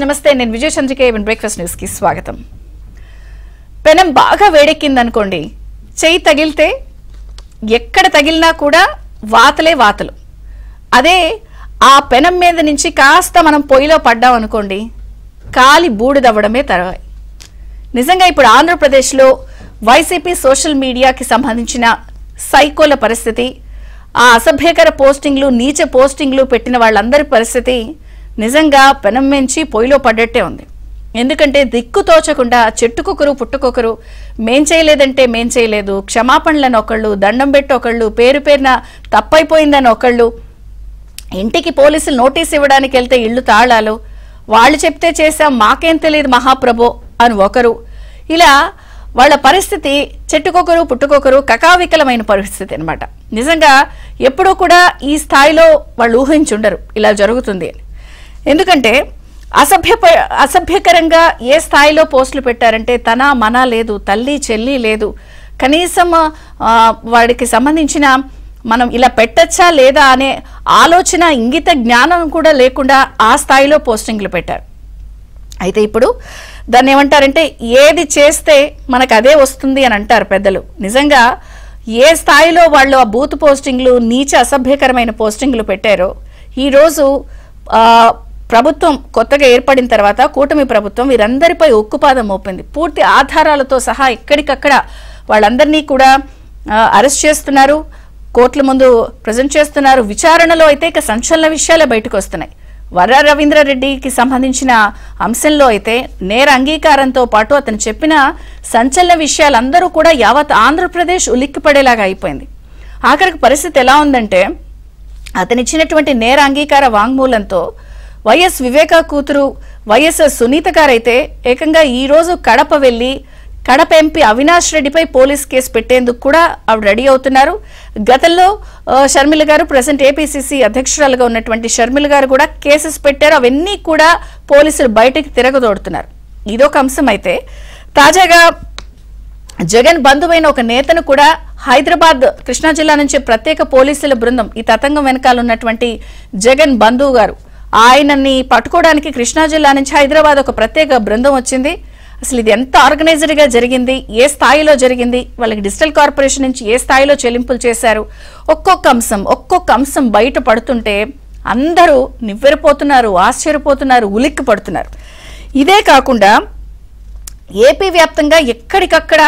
నమస్తే నేను విజయ Chandrika even breakfast news కి స్వాగతం. పెనం బాగా వేడెక్కిందనుకోండి, చెయ్యి తగిలితే ఎక్కడ తగిలినా కూడా వాతలే వాతలు. అదే ఆ పెనం మీద నుంచి కాస్త మనం పొయ్యిలో పడ్డాం అనుకోండి, కాలి బూడిదవ్వడమే తర్వాయి. నిజంగా ఇప్పుడు ఆంధ్రప్రదేశ్లో వైసీపీ సోషల్ మీడియాకి సంబంధించిన సైకోల పరిస్థితి, ఆ అసభ్యకర పోస్టింగ్లు, నీచ పోస్టింగ్లు పెట్టిన వాళ్ళందరి పరిస్థితి నిజంగా పెనం మెంచి పొయ్యిలో పడ్డట్టే ఉంది. ఎందుకంటే దిక్కు తోచకుండా చెట్టుకొకరు పుట్టుకొకరు, మేం చేయలేదంటే మేం చేయలేదు, క్షమాపణలని ఒకళ్ళు, దండం పెట్టి ఒకళ్ళు, పేరు పేరున తప్పైపోయిందని ఒకళ్ళు, ఇంటికి పోలీసులు నోటీస్ ఇవ్వడానికి వెళ్తే ఇళ్ళు తాళాలు, వాళ్ళు చెప్తే చేశాం మాకేం తెలియదు మహాప్రభో అని ఒకరు. ఇలా వాళ్ళ పరిస్థితి చెట్టుకొకరు పుట్టుకొకరు కకావికలమైన పరిస్థితి అనమాట. నిజంగా ఎప్పుడూ కూడా ఈ స్థాయిలో వాళ్ళు ఊహించుండరు ఇలా జరుగుతుంది అని. ఎందుకంటే అసభ్యకరంగా ఏ స్థాయిలో పోస్టులు పెట్టారంటే తన మన లేదు, తల్లి చెల్లి లేదు, కనీసం వాడికి సంబంధించిన మనం ఇలా పెట్టచ్చా లేదా అనే ఆలోచన, ఇంగిత జ్ఞానం కూడా లేకుండా ఆ స్థాయిలో పోస్టింగ్లు పెట్టారు. అయితే ఇప్పుడు దాన్ని ఏమంటారంటే ఏది చేస్తే మనకు అదే వస్తుంది అని అంటారు పెద్దలు. నిజంగా ఏ స్థాయిలో వాళ్ళు ఆ బూత్ పోస్టింగ్లు, నీచ అసభ్యకరమైన పోస్టింగ్లు పెట్టారో ఈరోజు ప్రభుత్వం కొత్తగా ఏర్పడిన తర్వాత కూటమి ప్రభుత్వం వీరందరిపై ఉక్కుపాదం మోపింది. పూర్తి ఆధారాలతో సహా ఎక్కడికక్కడ వాళ్ళందరినీ కూడా అరెస్ట్ చేస్తున్నారు, కోర్టుల ముందు ప్రజెంట్ చేస్తున్నారు. విచారణలో అయితే ఇక సంచలన విషయాలే బయటకు వస్తున్నాయి. వర్రా రవీంద్రారెడ్డికి సంబంధించిన అంశంలో అయితే నేర అంగీకారంతో పాటు అతను చెప్పిన సంచలన విషయాలందరూ కూడా యావత్ ఆంధ్రప్రదేశ్ ఉలిక్కిపడేలాగా అయిపోయింది. ఆఖరికి పరిస్థితి ఎలా ఉందంటే అతనిచ్చినటువంటి నేర అంగీకార వాంగ్మూలంతో వైఎస్ వివేక కూతురు వైఎస్ సునీత గారైతే ఏకంగా ఈరోజు కడప వెళ్లి కడప ఎంపీ అవినాష్ రెడ్డిపై పోలీస్ కేసు పెట్టేందుకు కూడా ఆవిడ రెడీ అవుతున్నారు. గతంలో షర్మిల గారు, ప్రెసెంట్ ఏపీసీసీ అధ్యక్షురాలుగా ఉన్నటువంటి షర్మిల గారు కూడా కేసెస్ పెట్టారు. అవన్నీ కూడా పోలీసులు బయటకు తిరగదోడుతున్నారు. ఇదొక అంశం. అయితే తాజాగా జగన్ బంధువైన ఒక నేతను కూడా హైదరాబాద్, కృష్ణా జిల్లా నుంచి ప్రత్యేక పోలీసుల బృందం, ఈ తతంగం వెనకాల ఉన్నటువంటి జగన్ బంధువు గారు, ఆయనని పట్టుకోవడానికి కృష్ణా జిల్లా నుంచి హైదరాబాద్ ఒక ప్రత్యేక బృందం వచ్చింది. అసలు ఇది ఎంత ఆర్గనైజ్డ్ గా జరిగింది, ఏ స్థాయిలో జరిగింది, వాళ్ళకి డిజిటల్ కార్పొరేషన్ నుంచి ఏ స్థాయిలో చెల్లింపులు చేశారు, ఒక్కొక్క అంశం బయట పడుతుంటే అందరూ నివ్వెరపోతున్నారు, ఆశ్చర్యపోతున్నారు, ఉలిక్కి పడుతున్నారు. ఇదే కాకుండా ఏపీ వ్యాప్తంగా ఎక్కడికక్కడ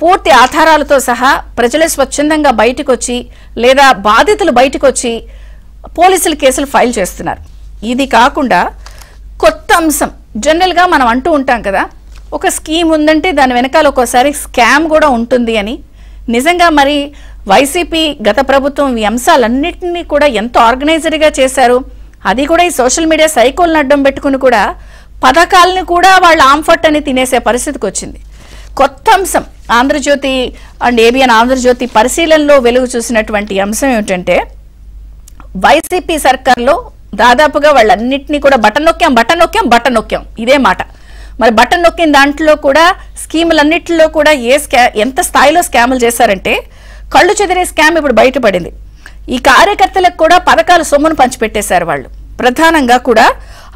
పూర్తి ఆధారాలతో సహా ప్రజలు స్వచ్ఛందంగా బయటకు వచ్చి లేదా బాధితులు బయటకు వచ్చి పోలీసులు కేసులు ఫైల్ చేస్తున్నారు. ఇది కాకుండా కొత్త అంశం, జనరల్గా మనం అంటూ ఉంటాం కదా, ఒక స్కీమ్ ఉందంటే దాని వెనకాల ఒక్కోసారి స్కామ్ కూడా ఉంటుంది అని. నిజంగా మరి వైసీపీ గత ప్రభుత్వం ఈ అంశాలన్నింటినీ కూడా ఎంతో ఆర్గనైజర్గా చేశారు. అది కూడా ఈ సోషల్ మీడియా సైకోల్ని అడ్డం పెట్టుకుని కూడా పథకాలను కూడా వాళ్ళ ఆంఫట్ అని తినేసే పరిస్థితికి వచ్చింది. కొత్త అంశం ఆంధ్రజ్యోతి అండ్ ఏబిఎన్ ఆంధ్రజ్యోతి పరిశీలనలో వెలుగు చూసినటువంటి అంశం ఏమిటంటే వైసీపీ సర్కార్లో దాదాపుగా వాళ్ళన్నింటినీ కూడా బటన్ నొక్కాం ఇదే మాట. మరి బటన్ నొక్కిన దాంట్లో కూడా స్కీములన్నింటిలో కూడా ఎంత స్థాయిలో స్కాములు చేశారంటే కళ్ళు చెదిరే స్కామ్ ఇప్పుడు బయటపడింది. ఈ కార్యకర్తలకు కూడా పథకాల సొమ్మును పంచిపెట్టేశారు వాళ్ళు. ప్రధానంగా కూడా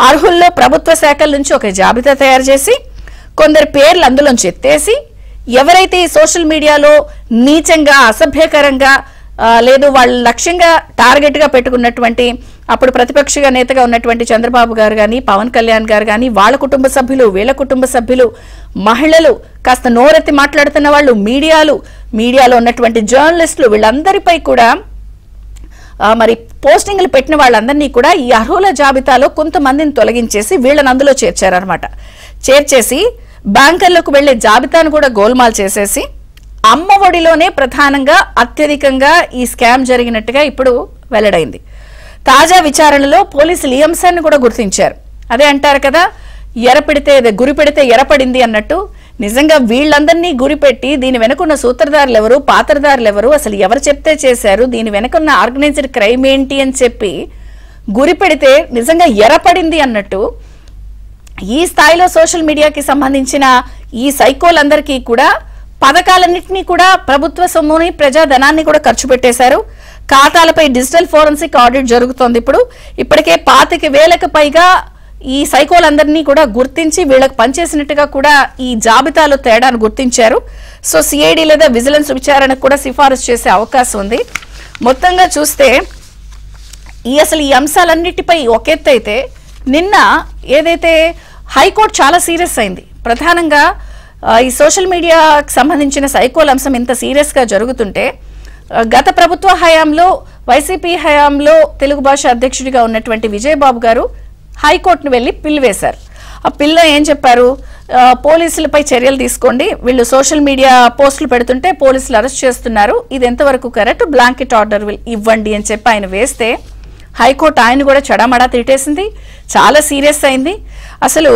అర్హుల్లో ప్రభుత్వ శాఖల నుంచి ఒక జాబితా తయారు చేసి కొందరి పేర్లు అందులోంచి ఎత్తేసి ఎవరైతే ఈ సోషల్ మీడియాలో నీచంగా, అసభ్యకరంగా లేదు వాళ్ళు లక్ష్యంగా టార్గెట్ గా పెట్టుకున్నటువంటి అప్పుడు ప్రతిపక్ష నేతగా ఉన్నటువంటి చంద్రబాబు గారు కానీ, పవన్ కళ్యాణ్ గారు కానీ, వాళ్ళ కుటుంబ సభ్యులు, వీళ్ళ కుటుంబ సభ్యులు, మహిళలు, కాస్త నోరెత్తి మాట్లాడుతున్న వాళ్ళు, మీడియాలో ఉన్నటువంటి జర్నలిస్టులు, వీళ్ళందరిపై కూడా మరి పోస్టింగ్లు పెట్టిన వాళ్ళందరినీ కూడా ఈ అర్హుల జాబితాలో కొంతమందిని తొలగించేసి వీళ్ళని అందులో చేర్చారనమాట. చేర్చేసి బ్యాంకర్లకు వెళ్లే జాబితాను కూడా గోల్మాల్ చేసేసి అమ్మ ఒడిలోనే ప్రధానంగా అత్యధికంగా ఈ స్కామ్ జరిగినట్టుగా ఇప్పుడు వెల్లడైంది. తాజా విచారణలో పోలీసులు ఈ అంశాన్ని కూడా గుర్తించారు. అదే అంటారు కదా, గురి పెడితే ఎరపడింది అన్నట్టు. నిజంగా వీళ్ళందరినీ గురిపెట్టి దీని వెనుకున్న సూత్రధారులు ఎవరు, పాత్రధారులు ఎవరు, అసలు ఎవరు చెప్తే చేశారు, దీని వెనుకున్న ఆర్గనైజ్డ్ క్రైమ్ ఏంటి అని చెప్పి గురి పెడితే నిజంగా ఎరపడింది అన్నట్టు ఈ స్థాయిలో సోషల్ మీడియాకి సంబంధించిన ఈ సైకోలందరికీ కూడా పథకాలన్నింటినీ కూడా ప్రభుత్వ సొమ్ముని, ప్రజాధనాన్ని కూడా ఖర్చు పెట్టేశారు. ఖాతాలపై డిజిటల్ ఫోరెన్సిక్ ఆడిట్ జరుగుతోంది. ఇప్పటికే 25,000కు పైగా ఈ సైకోలందరినీ కూడా గుర్తించి వీళ్ళకి పనిచేసినట్టుగా కూడా ఈ జాబితాలో తేడాను గుర్తించారు. సో సిఐడి లేదా విజిలెన్స్ విచారణకు కూడా సిఫారసు చేసే అవకాశం ఉంది. మొత్తంగా చూస్తే అసలు ఈ అంశాలన్నిటిపై ఒక ఎత్తు అయితే, నిన్న ఏదైతే హైకోర్టు చాలా సీరియస్ అయింది. ప్రధానంగా ఈ సోషల్ మీడియాకి సంబంధించిన సైకోల్ అంశం ఇంత సీరియస్గా జరుగుతుంటే, గత ప్రభుత్వ హయాంలో వైసీపీ హయాంలో తెలుగు భాష అధ్యక్షుడిగా ఉన్నటువంటి విజయబాబు గారు హైకోర్టును వెళ్లి పిల్ వేశారు. ఆ పిల్ల ఏం చెప్పారు, పోలీసులపై చర్యలు తీసుకోండి, వీళ్ళు సోషల్ మీడియా పోస్టులు పెడుతుంటే పోలీసులు అరెస్ట్ చేస్తున్నారు, ఇది ఎంతవరకు కరెక్ట్, బ్లాంకెట్ ఆర్డర్ ఇవ్వండి అని చెప్పి ఆయన వేస్తే హైకోర్టు ఆయన కూడా చడామడా తిట్టేసింది, చాలా సీరియస్ అయింది. అసలు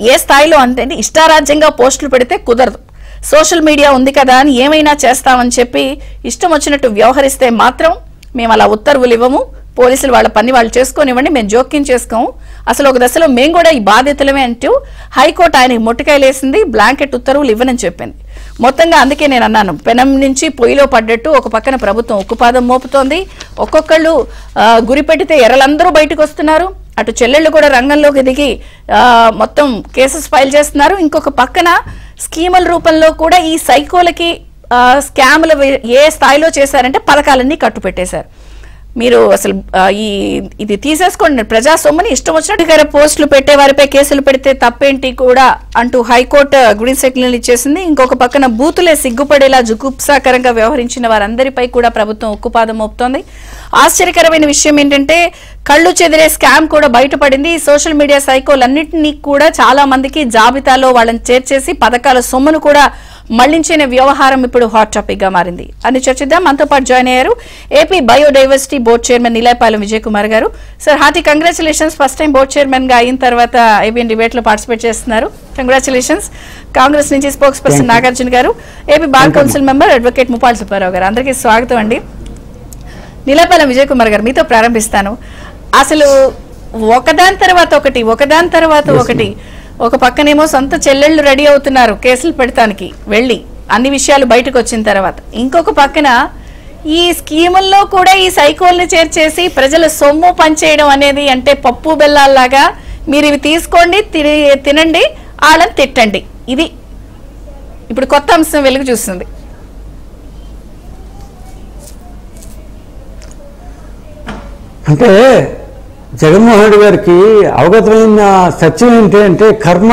ఏ స్థాయిలో అంటే ఇష్టారాజ్యంగా పోస్టులు పెడితే కుదరదు, సోషల్ మీడియా ఉంది కదా అని ఏమైనా చేస్తామని చెప్పి ఇష్టం వచ్చినట్టు వ్యవహరిస్తే మాత్రం మేము అలా ఉత్తర్వులు ఇవ్వము, పోలీసులు వాళ్ళ పని వాళ్ళు చేసుకొనివ్వండి, మేము జోక్యం చేసుకోము, అసలు ఒక దశలో మేము కూడా ఈ బాధ్యతలమే అంటూ హైకోర్టు ఆయనకి మొట్టికాయలేసింది, బ్లాంకెట్ ఉత్తర్వులు ఇవ్వనని చెప్పింది. మొత్తంగా అందుకే నేను అన్నాను, పెనం నుంచి పొయ్యిలో పడ్డట్టు ఒక పక్కన ప్రభుత్వం ఉక్కుపాదం మోపుతోంది, ఒక్కొక్కళ్ళు గురి పెడితే ఎర్రలందరూ బయటకు వస్తున్నారు, అటు చెల్లెళ్ళు కూడా రంగంలోకి దిగి మొత్తం కేసెస్ ఫైల్ చేస్తున్నారు. ఇంకొక పక్కన స్కీముల రూపంలో కూడా ఈ సైకోలకి స్కాములు ఏ స్థాయిలో చేశారంటే పథకాలన్నీ కట్టుపెట్టేశారు. మీరు అసలు ఇది తీసేసుకోండి, ప్రజా సొమ్ముని ఇష్టం వచ్చినట్టుగా పోస్టులు పెట్టే వారిపై కేసులు పెడితే తప్పేంటి కూడా అంటూ హైకోర్టు గ్రీన్ సిగ్నల్ ఇచ్చేసింది. ఇంకొక పక్కన బూతులే సిగ్గుపడేలా జుగుప్సాకరంగా వ్యవహరించిన వారందరిపై కూడా ప్రభుత్వం ఉక్కుపాదం మోపుతోంది. ఆశ్చర్యకరమైన విషయం ఏంటంటే కళ్ళు చెదిరే స్కామ్ కూడా బయటపడింది. సోషల్ మీడియా సైకోలన్నింటినీ కూడా చాలా మందికి జాబితాలో వాళ్ళని చేర్చేసి పథకాల సొమ్మును కూడా మళ్లించిన వ్యవహారం ఇప్పుడు హాట్ టాపిక్ గా మారింది అని చర్చిద్దాం. మనతో పాటు జాయిన్ అయ్యారు AP biodiversity board chairman Nilayapalem Vijay Kumar garu. Sir, hearty congratulations, first time board chairman గా అయిన తర్వాత ఏబిఎన్ డిబేట్ లో పార్టిసిపేట్ చేస్తున్నారు, కంగ్రాచులేషన్స్. కాంగ్రెస్ నుంచి spokesperson Nagarjuna garu, AP bar council member advocate Muppalla Subbarao garu, అందరికీ స్వాగతం అండి. నీలాయపాలెం విజయ్ కుమార్ గారు, మీతో ప్రారంభిస్తాను. అసలు ఒకదాని తర్వాత ఒకటి ఒక పక్కనేమో సొంత చెల్లెళ్ళు రెడీ అవుతున్నారు కేసులు పెడతానికి వెళ్ళి అన్ని విషయాలు బయటకు వచ్చిన తర్వాత, ఇంకొక పక్కన ఈ స్కీముల్లో కూడా ఈ సైకోల్ని చేర్చేసి ప్రజల సొమ్ము పనిచేయడం అనేది అంటే పప్పు బెల్లాల్లాగా మీరు ఇవి తీసుకోండి, తినండి, వాళ్ళని తిట్టండి, ఇది ఇప్పుడు కొత్త అంశం వెలుగు చూస్తుంది. అంటే జగన్మోహన్ రెడ్డి గారికి అవగతమైన సత్యం ఏంటి అంటే, కర్మ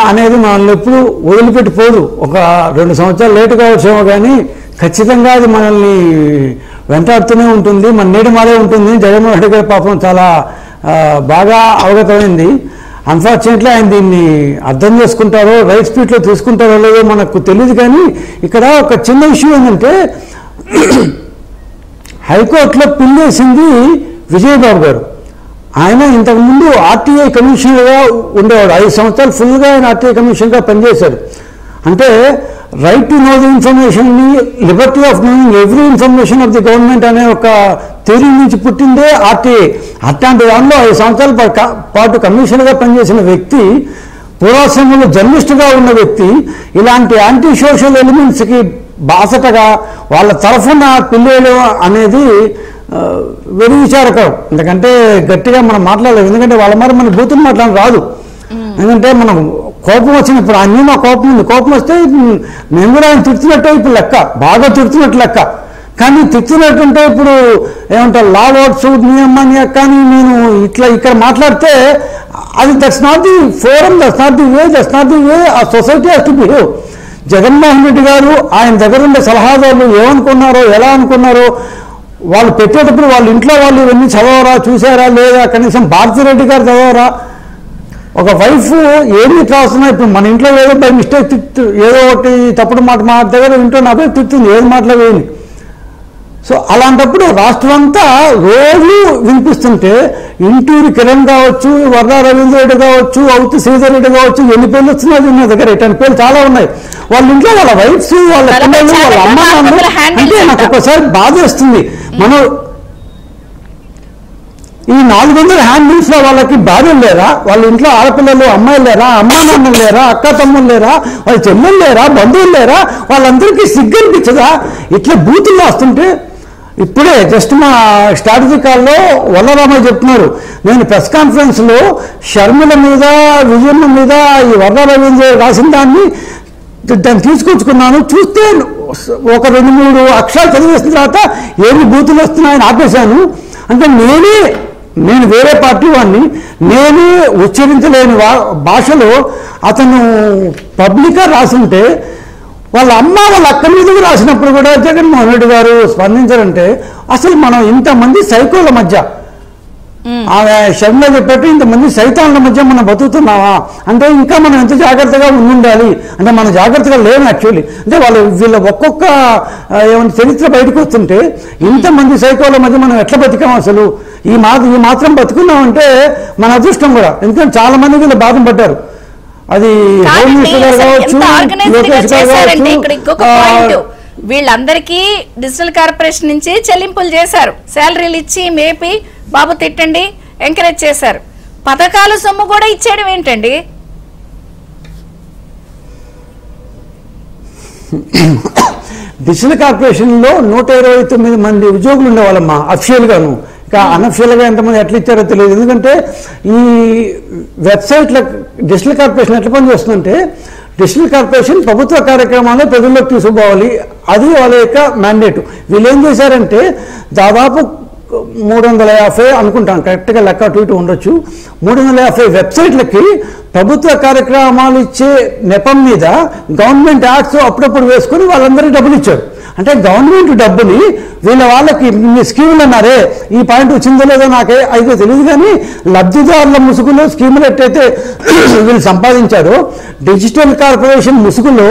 అనేది మనల్ని ఎప్పుడు వదిలిపెట్టిపోదు. ఒక 2 సంవత్సరాలు లేటు కావచ్చేమో కానీ ఖచ్చితంగా అది మనల్ని వెంటాడుతూనే ఉంటుంది, మన నీడ మారే ఉంటుంది. జగన్మోహన్ రెడ్డి గారి పాపం చాలా బాగా అవగతమైంది. అన్ఫార్చునేట్లీ ఆయన దీన్ని అర్థం చేసుకుంటారో రైట్ స్పీడ్లో తీసుకుంటారో లేదో మనకు తెలియదు. కానీ ఇక్కడ ఒక చిన్న ఇష్యూ ఏంటంటే, హైకోర్టులో పిల్ వేసింది విజయబాబు గారు. ఆయన ఇంతకుముందు ఆర్టీఐ కమిషనర్గా ఉండేవాడు, 5 సంవత్సరాలు ఫుల్గా ఆయన ఆర్టీఐ కమిషనర్గా పనిచేశాడు. అంటే రైట్ టు నో ది ఇన్ఫర్మేషన్ని, liberty of knowing every information of the government అనే ఒక థియరీ నుంచి పుట్టిందే ఆర్టీఐ. అట్లాంటి దానిలో 5 సంవత్సరాల పాటు కమిషనర్గా పనిచేసిన వ్యక్తి, పూర్వాశ్రమంలో జర్నలిస్టుగా ఉన్న వ్యక్తి, ఇలాంటి యాంటీ సోషల్ ఎలిమెంట్స్కి బాసటగా వాళ్ళ తరఫున పిల్లేయడం అనేది వెరీ విచారకరం. ఎందుకంటే గట్టిగా మనం మాట్లాడలేదు, ఎందుకంటే వాళ్ళ మరి మన బూతులు మాట్లాడడం రాదు. ఎందుకంటే మనం కోపం వచ్చినప్పుడు అన్నీ మా కోపం ఉంది, కోపం వస్తే మేము కూడా ఆయన తిడుతున్నట్టే ఇప్పుడు లెక్క, బాగా తిడుతున్నట్టు లెక్క. కానీ తిడుతున్నట్టుంటే ఇప్పుడు ఏమంటారు లా వర్డ్స్ నియమాన్ని కానీ నేను ఇక్కడ మాట్లాడితే అది that's not the forum, that's not the way a society has to behave. Jaganmohan Reddy garu ఆయన దగ్గర ఉండే సలహాదారులు ఏమనుకున్నారో ఎలా అనుకున్నారో, వాళ్ళు పెట్టేటప్పుడు వాళ్ళ ఇంట్లో వాళ్ళు ఇవన్నీ చదవరా, చూసారా లేదా, కనీసం భారతిరెడ్డి గారు చదవరా? ఒక వైఫ్ ఏమి రాస్తున్నా, ఇప్పుడు మన ఇంట్లో ఏదో బై మిస్టేక్ ఏదో ఒకటి తప్పుడు మాట మా దగ్గర ఇంట్లో నా పేరు తిడుతుంది, ఏది మాటలో వేయని. సో అలాంటప్పుడు రాష్ట్రం అంతా రోజు వినిపిస్తుంటే ఇంటూరి కిరణ్ కావచ్చు, వర్రా రవీంద్ర రెడ్డి కావచ్చు, అవుతు శ్రీధర్ రెడ్డి కావచ్చు, ఎన్ని పేర్లు వచ్చినాయి నా దగ్గర, ఇట్లాంటి పేర్లు చాలా ఉన్నాయి. వాళ్ళ ఇంట్లో వాళ్ళ వైఫ్స్, వాళ్ళ పిల్లలు, వాళ్ళ అమ్మ నాన్న అంటే నాకు ఒక్కసారి బాధ వస్తుంది. మనం ఈ 400 హ్యాండిల్స్ లో వాళ్ళకి భార్యలు లేరా, వాళ్ళ ఇంట్లో ఆడపిల్లలు అమ్మాయిలు లేరా, అమ్మా నాన్నలు లేరా, అక్క తమ్ముళ్ళు లేరా, వాళ్ళ చెల్లెలు లేరా, బంధువులు లేరా, వాళ్ళందరికీ సిగ్గు అనిపించదా ఇట్లా బూతుల్లో వస్తుంటే? ఇప్పుడే జస్ట్ మా స్ట్రాటజీ కాల్లో వరరామయ్య చెప్తున్నారు, నేను ప్రెస్ కాన్ఫరెన్స్లో షర్మిల మీద విజయమ్మ మీద ఈ వరరామయ్య రాసిన దాన్ని తీసుకొచ్చుకున్నాను, చూస్తే ఒక 2-3 అక్షరాలు చదివేసిన తర్వాత ఏమి బూతులు వస్తున్నాయని ఆపేశాను. అంటే నేను వేరే పార్టీ వాడిని, నేను ఉచ్చరించలేని భాషలో అతను పబ్లిక్గా రాసుంటే వాళ్ళ అమ్మ వాళ్ళ అక్క మీదకి రాసినప్పుడు కూడా జగన్మోహన్ రెడ్డి గారు స్పందించారంటే అసలు మనం ఇంతమంది సైకోల మధ్య, ఆమె షర్మిల చెప్పట్టు ఇంతమంది సైతాన్ల మధ్య మనం బతుకుతున్నావా అంటే ఇంకా మనం ఎంత జాగ్రత్తగా ఉండాలి అంటే మనం జాగ్రత్తగా లేము యాక్చువల్లీ. అంటే వీళ్ళ ఒక్కొక్క ఏమైనా చరిత్ర బయటకు వస్తుంటే ఇంతమంది సైకోల మధ్య మనం ఎట్లా బతికాం అసలు, ఈ మాత్రం బతుకున్నామంటే మన అదృష్టం కూడా. ఎందుకంటే చాలా మంది వీళ్ళు బాధ పడ్డారు. అది వీళ్ళందరికీ డిజిటల్ కార్పొరేషన్ నుంచి చెల్లింపులు చేశారు, శాలరీలు ఇచ్చి మేపి బాబు తిట్టండి ఎంకరేజ్ చేశారు. పథకాల సొమ్ము కూడా ఇచ్చేయడం ఏంటండి? డిజిటల్ కార్పొరేషన్లో 129 మంది ఉద్యోగులు ఉండేవాళ్ళమ్మా అఫిషియల్గాను. అనఫిషియల్గా ఎంతమంది ఎట్లా ఇచ్చారో తెలియదు. ఎందుకంటే ఈ వెబ్సైట్ల డిజిటల్ కార్పొరేషన్ ఎట్లా పనిచేస్తుందంటే, డిజిటల్ కార్పొరేషన్ ప్రభుత్వ కార్యక్రమాలను ప్రజల్లోకి తీసుకుపోవాలి, అది వాళ్ళ యొక్క మ్యాండేట్. వీళ్ళు ఏం చేశారంటే దాదాపు 350 అనుకుంటాం, కరెక్ట్గా లెక్క అటు ఇటు ఉండొచ్చు, 350 వెబ్సైట్లకి ప్రభుత్వ కార్యక్రమాలు ఇచ్చే నెపం మీద గవర్నమెంట్ యాడ్స్ అప్పుడప్పుడు వేసుకొని వాళ్ళందరికీ డబ్బులు ఇచ్చారు. అంటే గవర్నమెంట్ డబ్బుని వాళ్ళకి స్కీములు అన్నారే, ఈ పాయింట్ వచ్చిందో లేదో నాకే అయితే తెలియదు, కానీ లబ్ధిదారుల ముసుగులో స్కీములు ఎట్టయితే వీళ్ళు సంపాదించారో, డిజిటల్ కార్పొరేషన్ ముసుగులో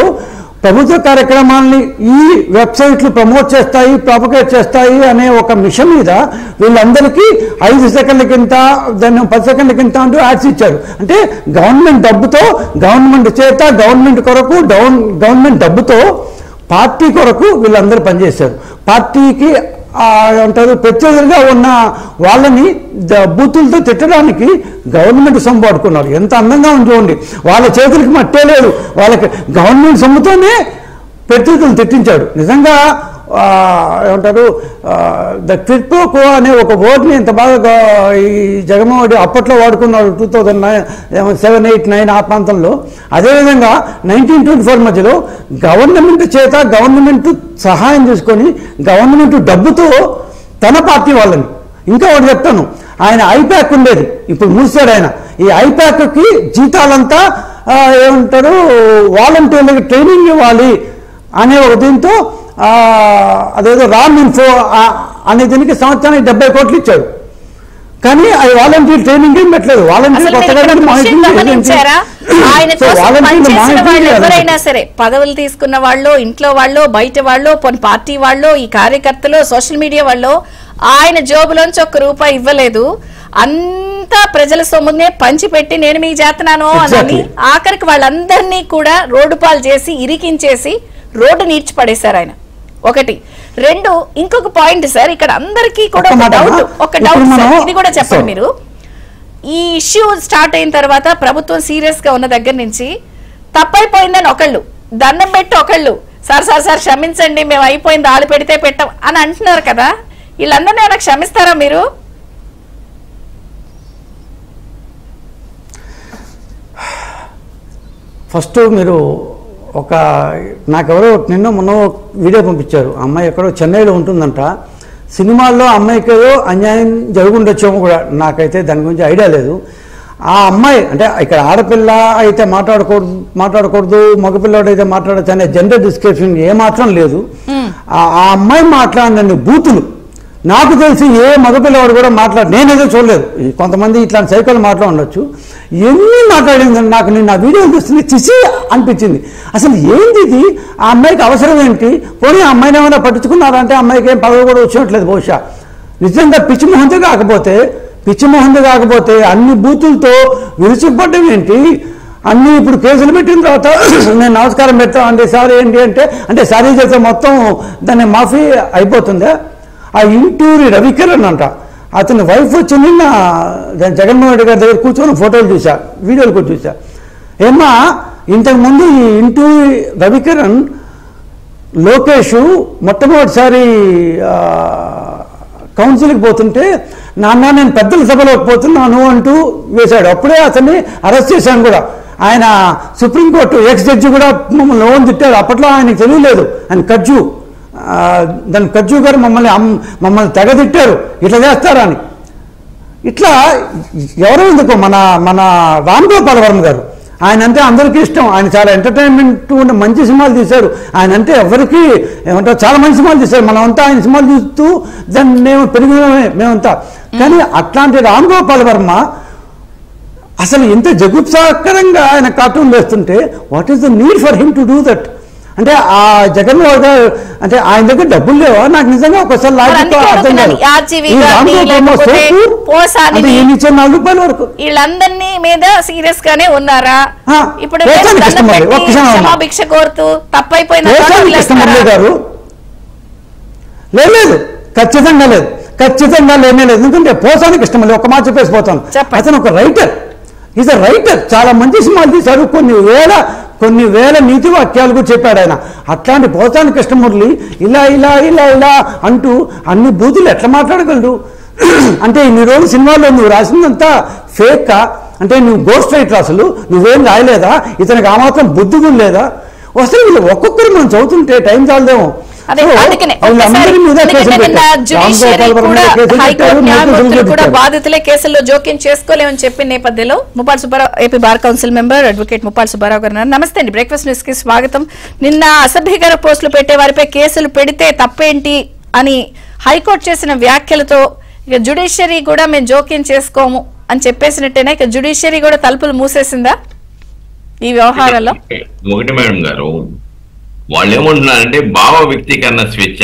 ప్రభుత్వ కార్యక్రమాల్ని ఈ వెబ్సైట్లు ప్రమోట్ చేస్తాయి, ప్రాపగేట్ చేస్తాయి అనే ఒక మిషన్ మీద వీళ్ళందరికీ 5 సెకండ్లకింత, దాన్ని 10 సెకండ్లకింత అంటూ యాడ్స్ ఇచ్చారు. అంటే గవర్నమెంట్ డబ్బుతో, గవర్నమెంట్ చేత, గవర్నమెంట్ కొరకు, గవర్నమెంట్ డబ్బుతో పార్టీ కొరకు వీళ్ళందరూ పనిచేశారు. పార్టీకి అంటారు ప్రత్యేకంగా ఉన్న వాళ్ళని బూతులతో తిట్టడానికి గవర్నమెంట్ సొమ్ము పడుకున్నారు. ఎంత అందంగా ఉంది చూడండి, వాళ్ళ చేతులకి మట్టే లేదు, వాళ్ళకి గవర్నమెంట్ సొమ్ముతోనే ప్రత్యేకతలు తిట్టించాడు. నిజంగా ఏమంటారు ద క్విడ్ ప్రో కో అనే ఒక వర్డ్ని ఎంత బాగా ఈ జగన్మోహన్ రెడ్డి అప్పట్లో వాడుకున్నాడు 2007, 8, 9 ఆ ప్రాంతంలో. అదేవిధంగా 1924 మధ్యలో గవర్నమెంట్ చేత గవర్నమెంట్ సహాయం తీసుకొని గవర్నమెంట్ డబ్బుతో తన పార్టీ వాళ్ళని, ఇంకా ఒకటి చెప్తాను, ఆయన ఐప్యాక్ ఉండేది, ఇప్పుడు మూసాడు ఆయన. ఈ ఐప్యాక్కి జీతాలంతా ఏమంటారు వాలంటీర్లకి ట్రైనింగ్ ఇవ్వాలి అనే ఒక దీంతో అదేదో రామ్ ఇన్ఫో అనే దీనికి సంవత్సరానికి 70 కోట్లు ఇచ్చాడు. కానీ అది వాలంటీర్ ట్రైనింగ్ ఏం పెట్టలేదు. ఎవరైనా సరే పదవులు తీసుకున్న వాళ్ళు, ఇంట్లో వాళ్ళు, బయట వాళ్ళు, పార్టీ వాళ్ళు, ఈ కార్యకర్తలు, సోషల్ మీడియా వాళ్ళు ఆయన జోబులోంచి ₹1 ఇవ్వలేదు. అంతా ప్రజల సొమ్మునే పంచిపెట్టి నేను మీకు చేస్తున్నాను అని ఆఖరికి వాళ్ళందరినీ కూడా రోడ్డు పాలు చేసి ఇరికించేసి రోడ్డు నీడ్చి పడేశారు ఆయన. ఒకటి. రెండు, ఇంకొక పాయింట్ సార్, ఇక్కడ అందరికీ కూడా ఒక డౌట్ సార్, ఇది కూడా చెప్పండి మీరు. ఈ ఇష్యూ స్టార్ట్ అయిన తర్వాత ప్రభుత్వం సీరియస్ గా ఉన్న దగ్గర నుంచి తప్పైపోయిందని ఒకళ్ళు, దండం పెట్టి ఒకళ్ళు సార్ క్షమించండి మేము అయిపోయింది ఆలు పెడితే పెట్టం అని అంటున్నారు కదా, వీళ్ళందరినీ ఏమైనా క్షమిస్తారా మీరు? ఫస్ట్ మీరు నాకెవరో నిన్న మొన్న వీడియో పంపించారు, అమ్మాయి ఎక్కడో చెన్నైలో ఉంటుందంట, సినిమాల్లో అమ్మాయికి ఏదో అన్యాయం జరుగుండొచ్చేమో కూడా, నాకైతే దాని గురించి ఐడియా లేదు. ఆ అమ్మాయి అంటే ఇక్కడ ఆడపిల్ల అయితే మాట్లాడకూడదు మగపిల్లవాడు అయితే మాట్లాడచ్చు అనే జెండర్ డిస్క్రిప్షన్ ఏమాత్రం లేదు. ఆ అమ్మాయి మాట్లాడిన బూతులు నాకు తెలిసి ఏ మగపిల్లవాడు కూడా నేనేదో చూడలేదు, కొంతమంది ఇట్లాంటి సైకిల్ ఉండొచ్చు, ఎన్ని మాట్లాడిందని నాకు నిన్న ఆ వీడియోలు చూస్తుంది చిసి అనిపించింది. అసలు ఏంది ఇది, ఆ అమ్మాయికి అవసరం ఏంటి, పోనీ ఆ అమ్మాయిని ఏమైనా పట్టించుకున్నారంటే అమ్మాయికి ఏం పదవి కూడా వచ్చినట్లేదు బహుశా. నిజంగా పిచ్చిమోహంతో కాకపోతే అన్ని బూతులతో విరుచుకుపడ్డం ఏంటి, అన్నీ ఇప్పుడు కేసులు పెట్టిన తర్వాత నేను నమస్కారం పెడతాను అంటే సారీ ఏంటి అంటే సారీ చేస్తే మొత్తం దాన్ని మాఫీ అయిపోతుందా? ఆ ఇంటూరి రవికిరణ్ అంట, అతని వైఫ్ వచ్చి నిన్న జగన్మోహన్ రెడ్డి గారి దగ్గర కూర్చొని ఫోటోలు చూసా, వీడియోలు కూడా చూసా. ఏమ్మా ఇంతకుముందు ఈ ఇంటూరి రవికిరణ్ లోకేష్ మొట్టమొదటిసారి కౌన్సిల్కి పోతుంటే నాన్న నేను పెద్దల సభలోకి పోతున్నాను అంటూ వేశాడు. అప్పుడే అతన్ని అరెస్ట్ చేశాను కూడా. ఆయన సుప్రీంకోర్టు ఎక్స్ జడ్జి కూడా మమ్మల్ని లోన్ తిట్టాడు. అప్పట్లో ఆయనకు తెలియలేదు. ఆయన దాని కజ్జు గారు మమ్మల్ని తెగ తిట్టారు, ఇట్లా చేస్తారా అని. ఇట్లా ఎవరో ఎందుకు మన రామ్ గోపాల్ వర్మ గారు, ఆయన అంటే అందరికీ ఇష్టం. ఆయన చాలా ఎంటర్టైన్మెంట్ ఉండే మంచి సినిమాలు తీశారు. ఆయన అంటే ఎవరికి ఏమంటారు, చాలా మంచి సినిమాలు తీశారు. మనమంతా ఆయన సినిమాలు చూస్తూ దాన్ని మేము పెరిగినామే మేమంతా. కానీ అట్లాంటి రామ్ గోపాల్ వర్మ అసలు ఇంత జగుప్సాకరంగా ఆయన కార్టూన్ వేస్తుంటే what is the need for him to do that? అంటే ఆ జగన్మోహన్ గారు అంటే ఆయన దగ్గర డబ్బులు లేవా? నాకు నిజంగా ఒకసారి లాజిక్ అర్థం కాదు. ₹4 వరకు వీళ్ళందరినీ మీద సీరియస్ గానే ఉన్నారా? ఇప్పుడు క్షమాభిక్ష కోరుతూ తప్పైపోయింది గారు లేదు, ఖచ్చితంగా లేదు, ఖచ్చితంగా లేనే లేదు. ఎందుకంటే పోసానికి ఇష్టం లేదు. ఒక మాట చెప్పేసి పోతాను. అతను ఒక రైటర్, ఈజ్ అ రైటర్. చాలా మంచి సినిమాలు తీశారు. కొన్ని వేల నీతి వాక్యాలు కూడా చెప్పాడు ఆయన. అట్లాంటి పోసాని కృష్ణమురళి ఇలా ఇలా ఇలా ఇలా అంటూ అన్ని బూతులు ఎట్లా మాట్లాడగలడు? అంటే ఇన్ని రోజులు సినిమాల్లో నువ్వు రాసిందంతా ఫేక్. అంటే నువ్వు గోస్ట్ రైటర్, అసలు నువ్వేం రాయలేదా? ఇతనికి ఆ మాత్రం బుద్ధి కూడా లేదా? అసలు వీళ్ళు ఒక్కొక్కరు మనం చదువుతుంటే టైం చాలదేమో. బాధితులే కేసుల్లో జోక్యం చేసుకోలేమని చెప్పిన నేపథ్యంలో Muppalla Subbarao, AP bar council member advocate Muppalla Subbarao గారు నమస్తే అండి. బ్రేక్ఫాస్ట్ న్యూస్ కి స్వాగతం. నిన్న అసభ్యకర పోస్టులు పెట్టే వారిపై కేసులు పెడితే తప్పేంటి అని హైకోర్టు చేసిన వ్యాఖ్యలతో ఇక జ్యుడిషియరీ కూడా మేము జోక్యం చేసుకోము అని చెప్పేసినట్టేనా? ఇక జ్యుడిషియరీ కూడా తలుపులు మూసేసిందా ఈ వ్యవహారంలో? ఒకటి మేడం గారు, వాళ్ళు ఏమంటున్నారంటే భావ వ్యక్తీకరణ స్వేచ్ఛ,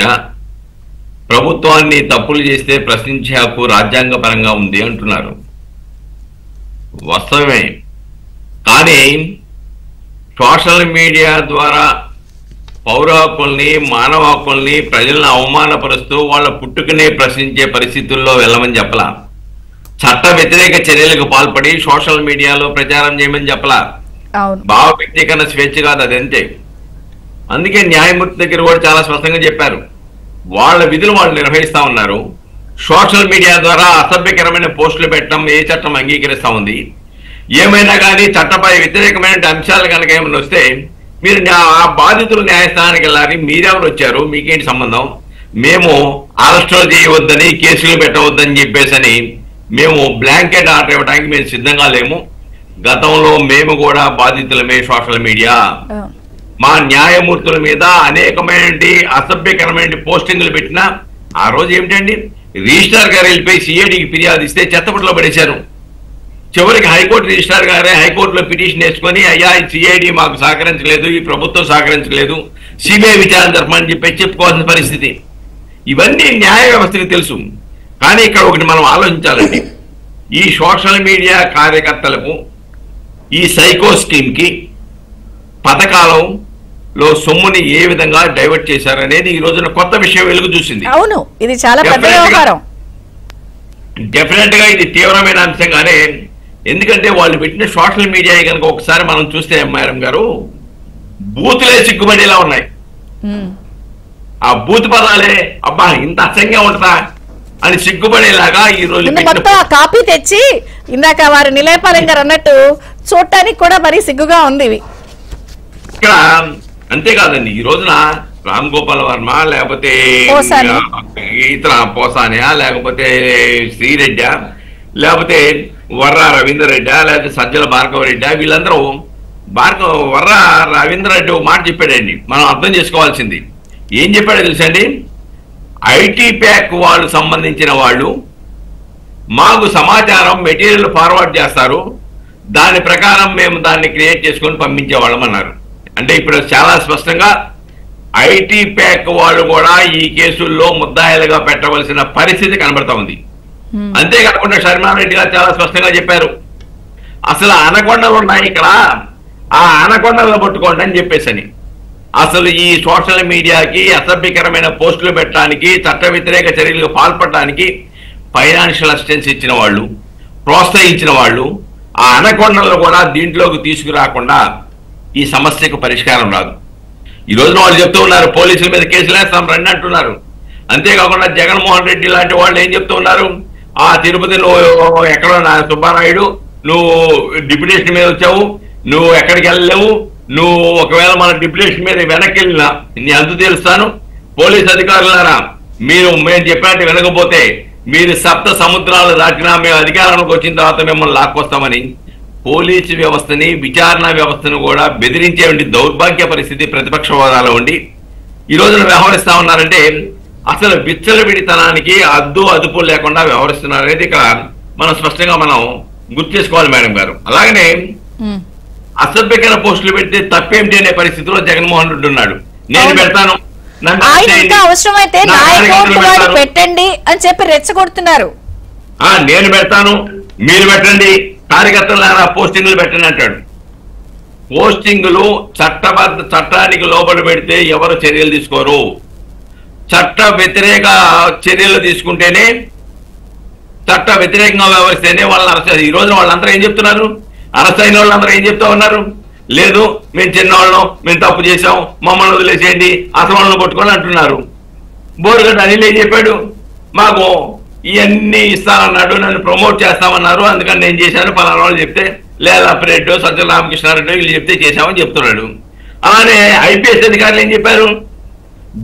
ప్రభుత్వాన్ని తప్పులు చేస్తే ప్రశ్నించే హక్కు రాజ్యాంగపరంగా ఉంది అంటున్నారు. వాస్తవమే. కానీ సోషల్ మీడియా ద్వారా పౌర హక్కుల్ని, మానవ హక్కుల్ని, ప్రజలను అవమానపరుస్తూ వాళ్ళ పుట్టుకనే ప్రశ్నించే పరిస్థితుల్లో వెళ్ళమని చెప్పలా. చట్ట వ్యతిరేక చర్యలకు పాల్పడి సోషల్ మీడియాలో ప్రచారం చేయమని చెప్పలా. భావ వ్యక్తీకరణ స్వేచ్ఛ కాదు, అదంతే. అందుకే న్యాయమూర్తి దగ్గర కూడా చాలా స్పష్టంగా చెప్పారు, వాళ్ళ విధులు వాళ్ళు నిర్వహిస్తా ఉన్నారు. సోషల్ మీడియా ద్వారా అసభ్యకరమైన పోస్టులు పెట్టడం ఏ చట్టం అంగీకరిస్తా ఉంది? ఏమైనా కానీ చట్టపై వ్యతిరేకమైన అంశాలు కనుక ఏమైనా వస్తే మీరు ఆ బాధితులు న్యాయస్థానానికి వెళ్ళాలి. మీరెవరు వచ్చారు, మీకేంటి సంబంధం? మేము అరెస్టులు చేయవద్దని, కేసులు పెట్టవద్దని చెప్పేసని మేము బ్లాంకెట్ ఆర్డర్ ఇవ్వడానికి మేము సిద్ధంగా లేము. గతంలో మేము కూడా బాధితులమే. సోషల్ మీడియా మా న్యాయమూర్తుల మీద అనేకమైన అసభ్యకరమైన పోస్టింగ్లు పెట్టినా ఆ రోజు ఏమిటండి, రిజిస్ట్రార్ గారు వెళ్ళిపోయి సిఐడికి ఫిర్యాదు ఇస్తే చెత్తపుట్లో పడేశారు. చివరికి హైకోర్టు రిజిస్ట్రార్ గారే హైకోర్టులో పిటిషన్ వేసుకొని, అయ్యా ఈ సిఐడి మాకు సహకరించలేదు, ఈ ప్రభుత్వం సహకరించలేదు, సిబిఐ విచారణ జరపమని చెప్పుకోవాల్సిన పరిస్థితి. ఇవన్నీ న్యాయ వ్యవస్థకి తెలుసు. కానీ ఇక్కడ ఒకటి మనం ఆలోచించాలండి, ఈ సోషల్ మీడియా కార్యకర్తలకు ఈ సైకో స్కీమ్ కి పథకాలలో సొమ్ముని ఏ విధంగా డైవర్ట్ చేశారనేది ఈ రోజున కొత్త విషయం వెలుగు చూసింది. అవును, ఇది చాలా పెద్ద వ్యవహారం. డెఫినెట్ గా ఇది తీవ్రమైన అంశంగానే. ఎందుకంటే వాళ్ళు పెట్టిన సోషల్ మీడియా కనుక ఒకసారి మనం చూస్తే మేడం గారు, బూతులే సిగ్గుపడేలా ఉన్నాయి. ఆ బూత్ పదాలే అబ్బా ఇంత అసహ్యంగా ఉంటుందా అని సిగ్గుపడేలాగా ఈ రోజు మొత్తం కాపీ తెచ్చి ఇందాక వారు నిలయపాలెం గారు అన్నట్టు చూడటానికి కూడా మరి సిగ్గుగా ఉంది ఇవి. ఇక్కడ అంతేకాదండి, ఈ రోజున రామ్ గోపాల్ వర్మ లేకపోతే ఇతర పోసానియా లేకపోతే శ్రీరెడ్డి లేకపోతే వర్ర రవీందర్ రెడ్డి లేకపోతే సజ్జల భార్గవ రెడ్డి, వీళ్ళందరూ వర్ర రవీందర్ రెడ్డి ఒక మాట చెప్పాడండి, మనం అర్థం చేసుకోవాల్సింది. ఏం చెప్పాడో తెలుసండి, ఐటీ ప్యాక్ వాళ్ళు సంబంధించిన వాళ్ళు మాకు సమాచారం మెటీరియల్ ఫార్వర్డ్ చేస్తారు, దాని ప్రకారం మేము దాన్ని క్రియేట్ చేసుకొని పంపించేవాళ్ళం అన్నారు. అంటే ఇప్పుడు చాలా స్పష్టంగా ఐటీ ప్యాక్ వాళ్ళు కూడా ఈ కేసుల్లో ముద్దాయిలుగా పెట్టవలసిన పరిస్థితి కనబడతా ఉంది. అంతేకాకుండా శర్మారెడ్డి గారు చాలా స్పష్టంగా చెప్పారు, అసలు అనకొండలు ఉన్నాయి ఇక్కడ, ఆ అనకొండలను పట్టుకోండి అని చెప్పేసని. అసలు ఈ సోషల్ మీడియాకి అసభ్యకరమైన పోస్టులు పెట్టడానికి, చట్ట వ్యతిరేక చర్యలకు పాల్పడడానికి ఫైనాన్షియల్ అసిస్టెన్స్ ఇచ్చిన వాళ్ళు, ప్రోత్సహించిన వాళ్ళు, ఆ అనకొండలను కూడా దీంట్లోకి తీసుకురాకుండా ఈ సమస్యకు పరిష్కారం రాదు. ఈ రోజున వాళ్ళు చెప్తూ ఉన్నారు, పోలీసుల మీద కేసులు వేస్తాం రండి అంటున్నారు. అంతేకాకుండా జగన్మోహన్ రెడ్డి లాంటి వాళ్ళు ఏం చెప్తున్నారు, ఆ తిరుపతి నువ్వు ఎక్కడో నా సుబ్బారాయుడు నువ్వు డిప్యుటేషన్ మీద వచ్చావు, నువ్వు ఎక్కడికి వెళ్ళలేవు, నువ్వు ఒకవేళ మన డిప్యుటేషన్ మీద వెనక్కి వెళ్ళినా నీ అంతు తెలుస్తాను. పోలీస్ అధికారులారా, మేము చెప్పినట్టు వినకపోతే మీరు సప్త సముద్రాలు దాటినా మేము అధికారంలోకి వచ్చిన తర్వాత మిమ్మల్ని లాక్కొస్తామని పోలీసు వ్యవస్థని, విచారణ వ్యవస్థను కూడా బెదిరించే దౌర్భాగ్య పరిస్థితి ప్రతిపక్ష హోదాలో ఉండి ఈ రోజున వ్యవహరిస్తా ఉన్నారంటే అసలు విచ్చలవిడితనానికి అద్దు అదుపు లేకుండా వ్యవహరిస్తున్నారు అనేది ఇక్కడ మనం స్పష్టంగా మనం గుర్తు చేసుకోవాలి మేడం గారు. అలాగనే అసభ్యకర పోస్టులు పెడితే తప్పేమిటి అనే పరిస్థితిలో జగన్మోహన్ రెడ్డి ఉన్నాడు. నేను పెడతాను, అవసరమైతే పెట్టండి అని చెప్పి రెచ్చగొడుతున్నారు. నేను పెడతాను, మీరు పెట్టండి, కార్యకర్తలు పోస్టింగ్లు పెట్టండి అంటాడు. పోస్టింగులు చట్టానికి లోబడి పెడితే ఎవరు చర్యలు తీసుకోరు. చట్ట వ్యతిరేక చర్యలు తీసుకుంటేనే, చట్ట వ్యతిరేకంగా వ్యవహరిస్తేనే వాళ్ళని అరెస్ట్. ఈ రోజున వాళ్ళందరూ ఏం చెప్తున్నారు, అరెస్ట్ అయిన వాళ్ళందరూ ఏం చెప్తా ఉన్నారు, లేదు మేము చిన్నవాళ్ళం, మేము తప్పు చేసాం, మమ్మల్ని వదిలేసేయండి, అసలు వాళ్ళని కొట్టుకొని అంటున్నారు. బోరుగడ్డ అనిల్ ఏం చెప్పాడు, మాకు ఇవన్నీ ఇస్తానన్నాడు, నన్ను ప్రమోట్ చేస్తామన్నారు, అందుకని నేను చేశాను పలానా వాళ్ళు చెప్తే, లేదా ప్రెడ్డో సజ్జల రామకృష్ణారెడ్డి వీళ్ళు చెప్తే చేశామని చెప్తున్నాడు. అలానే ఐపీఎస్ అధికారులు ఏం చెప్పారు,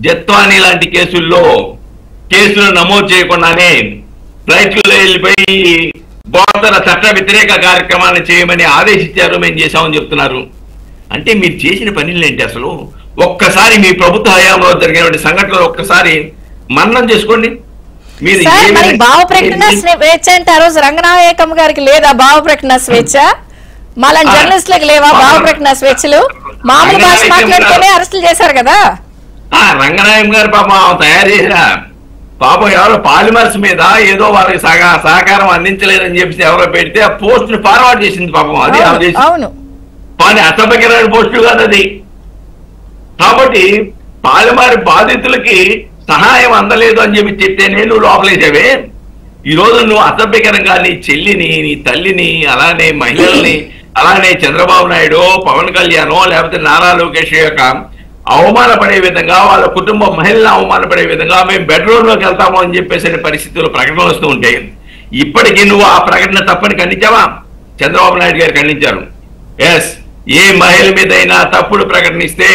జత్వానీ లాంటి కేసులు నమోదు చేయకుండానే ఫ్లైట్లో వెళ్ళిపోయి బోధన చట్ట వ్యతిరేక కార్యక్రమాన్ని చేయమని ఆదేశించారు, మేము చేశామని చెప్తున్నారు. అంటే మీరు చేసిన పనులు ఏంటి అసలు? ఒక్కసారి మీ ప్రభుత్వ హయాంలో జరిగిన సంఘటనలు ఒక్కసారి మన్నం చేసుకోండి. భావ ప్రకటన స్వేచ్ఛ అంటే ఆ రోజు రంగనాయకమ్మ గారికి లేదా భావ ప్రకటన స్వేచ్ఛ? మాలాంటి జర్నలిస్టులకు లేవా భావ ప్రకటన స్వేచ్ఛలు? మామూలు భాష మాట్లాడుతూనే అరెస్టులు చేశారు కదా. రంగనాయకం గారు పాపం తయారు చేసిన పాపం ఎవరో పాలిమర్స్ మీద ఏదో వాళ్ళకి సహకారం అందించలేదని చెప్పి ఎవరో పెడితే ఆ పోస్ట్ ని ఫార్వర్డ్ చేసింది పాపం. అది పని అసభ్యకరమైన పోస్టు కాదు అది. కాబట్టి పాలిమర్ బాధితులకి సహాయం అందలేదు అని చెప్పి చెప్తేనే నువ్వు లోపలేసావే. ఈ రోజు నువ్వు అసభ్యకరంగా నీ చెల్లిని, నీ తల్లిని, అలానే మహిళల్ని, అలానే చంద్రబాబు నాయుడు, పవన్ కళ్యాణ్ లేకపోతే నారా లోకేష్ యొక్క అవమానపడే విధంగా, వాళ్ళ కుటుంబ మహిళలను అవమానపడే విధంగా మేము బెడ్రూమ్ లోకి వెళ్తాము అని చెప్పేసి పరిస్థితులు ప్రకటనలు వస్తూ ఉంటాయి. ఇప్పటికీ నువ్వు ఆ ప్రకటన తప్పని ఖండించావా? చంద్రబాబు నాయుడు గారు ఖండించారు. ఎస్, ఏ మహిళ మీద అయినా తప్పుడు ప్రకటనిస్తే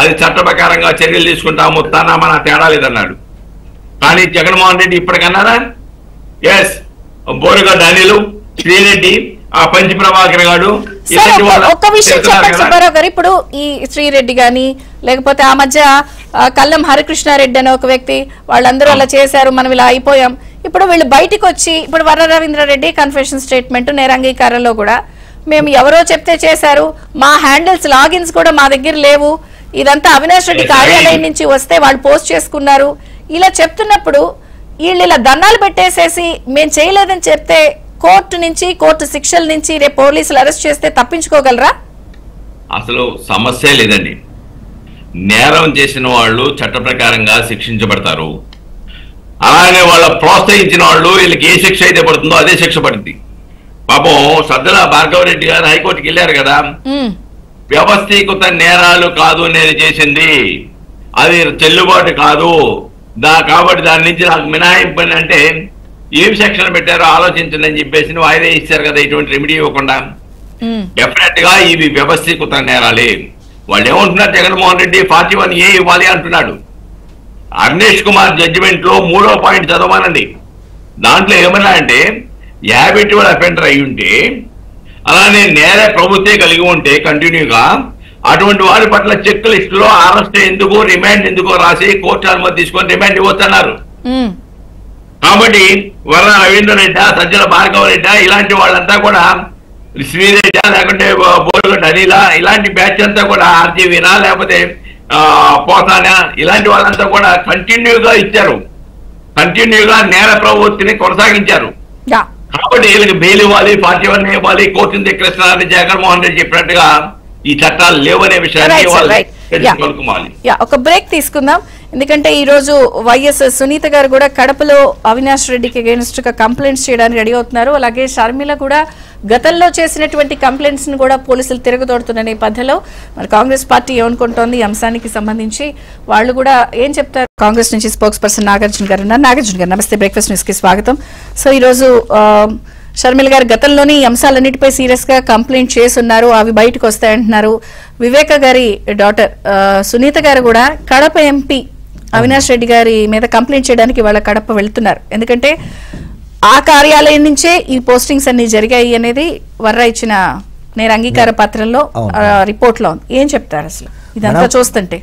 అది చట్ట ప్రకారంగా చర్యలు తీసుకుంటాము, తన మన తేడా లేదన్నాడు. కానీ జగన్మోహన్ రెడ్డి ఇప్పటికన్నారా? ఎస్, బోరుగడ్డ అనిల్, శ్రీరెడ్డి, ఆ పంచి ప్రభాకర్ గారు. ఒక్క విషయం చెప్పండి సుబ్బారావు గారు, ఇప్పుడు ఈ శ్రీరెడ్డి గాని లేకపోతే ఆ మధ్య కల్లం హరికృష్ణారెడ్డి అనే ఒక వ్యక్తి, వాళ్ళందరూ అలా చేశారు, మనం ఇలా అయిపోయాం. ఇప్పుడు వీళ్ళు బయటికి వచ్చి, ఇప్పుడు వర రవీంద్రారెడ్డి కన్ఫెషన్ స్టేట్మెంట్ నేరాంగీకారంలో కూడా మేము ఎవరో చెప్తే చేశారు, మా హ్యాండిల్స్ లాగిన్స్ కూడా మా దగ్గర లేవు, ఇదంతా అవినాష్ రెడ్డి కార్యాలయం నుంచి వస్తే వాళ్ళు పోస్ట్ చేసుకున్నారు, ఇలా చెప్తున్నప్పుడు వీళ్ళు ఇలా దండాలు పెట్టేసేసి మేము చేయలేదని చెప్తే కోర్టు నుంచి, కోర్టు శిక్షల నుంచి రేపు పోలీసులు అరెస్ట్ చేస్తే తప్పించుకోగలరా? అసలు సమస్య లేదండి. నేరం చేసిన వాళ్ళు చట్ట ప్రకారంగా శిక్షించబడతారు. అలానే వాళ్ళ ప్రోత్సహించిన వాళ్ళు వీళ్ళకి ఏ శిక్ష అయితే పడుతుందో అదే శిక్ష పడుతుంది. పాపం సజ్జల భార్గవరెడ్డి గారు హైకోర్టుకి వెళ్ళారు కదా, వ్యవస్థీకృత నేరాలు కాదు నేను చేసింది, అది చెల్లుబాటు కాదు, కాబట్టి దాని నుంచి నాకు మినహాయింపు అంటే ఏం సెక్షన్ పెట్టారో ఆలోచించండి అని చెప్పేసి వాయిదా ఇచ్చారు కదా, ఇటువంటి రెమెడీ ఇవ్వకుండా. డెఫినెట్ గా ఇవి వ్యవస్థీకృత నేరాలే. వాళ్ళు ఏమంటున్నారు, జగన్మోహన్ రెడ్డి 41A ఇవ్వాలి అంటున్నాడు. అర్నేష్ కుమార్ జడ్జిమెంట్ లో 3వ పాయింట్ చదవానండి. దాంట్లో ఏమన్నా అంటే హ్యాబిట్యువల్ అఫెండర్ అయి ఉంటే, అలానే నేర ప్రభుత్వం కలిగి ఉంటే కంటిన్యూగా, అటువంటి వారి పట్ల చెక్ లిస్ట్ లో అరెస్ట్ ఎందుకు, రిమాండ్ ఎందుకు రాసి కోర్టు అనుమతి తీసుకొని రిమాండ్ ఇవ్వచ్చన్నారు. కాబట్టి వర రవీంద్రరెడ్డి, సజ్జల భార్గవరెడ్డి ఇలాంటి వాళ్ళంతా కూడా, శ్రీరెడ్డి లేకుంటే బోరుగడ్డ అనిల్ ఇలాంటి బ్యాచ్ అంతా కూడా, ఆర్జీవీనా లేకపోతే పోతానా ఇలాంటి వాళ్ళంతా కూడా కంటిన్యూగా ఇచ్చారు, కంటిన్యూగా నేర ప్రవృత్తిని కొనసాగించారు. కాబట్టి వీళ్ళకి బెయిల్ ఇవ్వాలి, 41A ఇవ్వాలి, కోర్టుని ధిక్కరిస్తున్నారని జగన్మోహన్ రెడ్డి చెప్పినట్టుగా ఈ చట్టాలు లేవనే విషయాన్ని ఒక బ్రేక్ తీసుకుందాం. ఎందుకంటే ఈ రోజు వైఎస్ సునీత గారు కూడా కడపలో అవినాష్ రెడ్డికి అగైన్స్ట్ గా కంప్లైంట్స్ చేయడానికి రెడీ అవుతున్నారు. అలాగే షర్మిల కూడా గతంలో చేసినటువంటి కంప్లైంట్స్ ను కూడా పోలీసులు తిరగదోడుతున్న నేపథ్యంలో మరి కాంగ్రెస్ పార్టీ ఏమనుకుంటోంది ఈ అంశానికి సంబంధించి వాళ్ళు కూడా ఏం చెప్తారు? కాంగ్రెస్ నుంచి స్పోక్స్ పర్సన్ నాగార్జున గారు ఉన్నారు. నాగార్జున గారు నమస్తే, బ్రేక్ఫాస్ట్ న్యూస్ కి స్వాగతం. సో ఈరోజు షర్మిల గారు గతంలోని ఈ అంశాలన్నిటిపై సీరియస్ గా కంప్లైంట్ చేస్తున్నారు, అవి బయటకు వస్తాయంటున్నారు. వివేక గారి డాటర్ సునీత గారు కూడా కడప ఎంపీ అవినాష్ రెడ్డి గారి మీద కంప్లైంట్ చేయడానికి వాళ్ళ కడప వెళ్తున్నారు. ఎందుకంటే ఆ కార్యాలయం నుంచే ఈ పోస్టింగ్స్ అన్ని జరిగాయి అనేది వర్రా ఇచ్చిన నేర అంగీకార పత్రంలో రిపోర్ట్ లో ఉంది. ఏం చెప్తారు అసలు ఇదంతా చూస్తుంటే?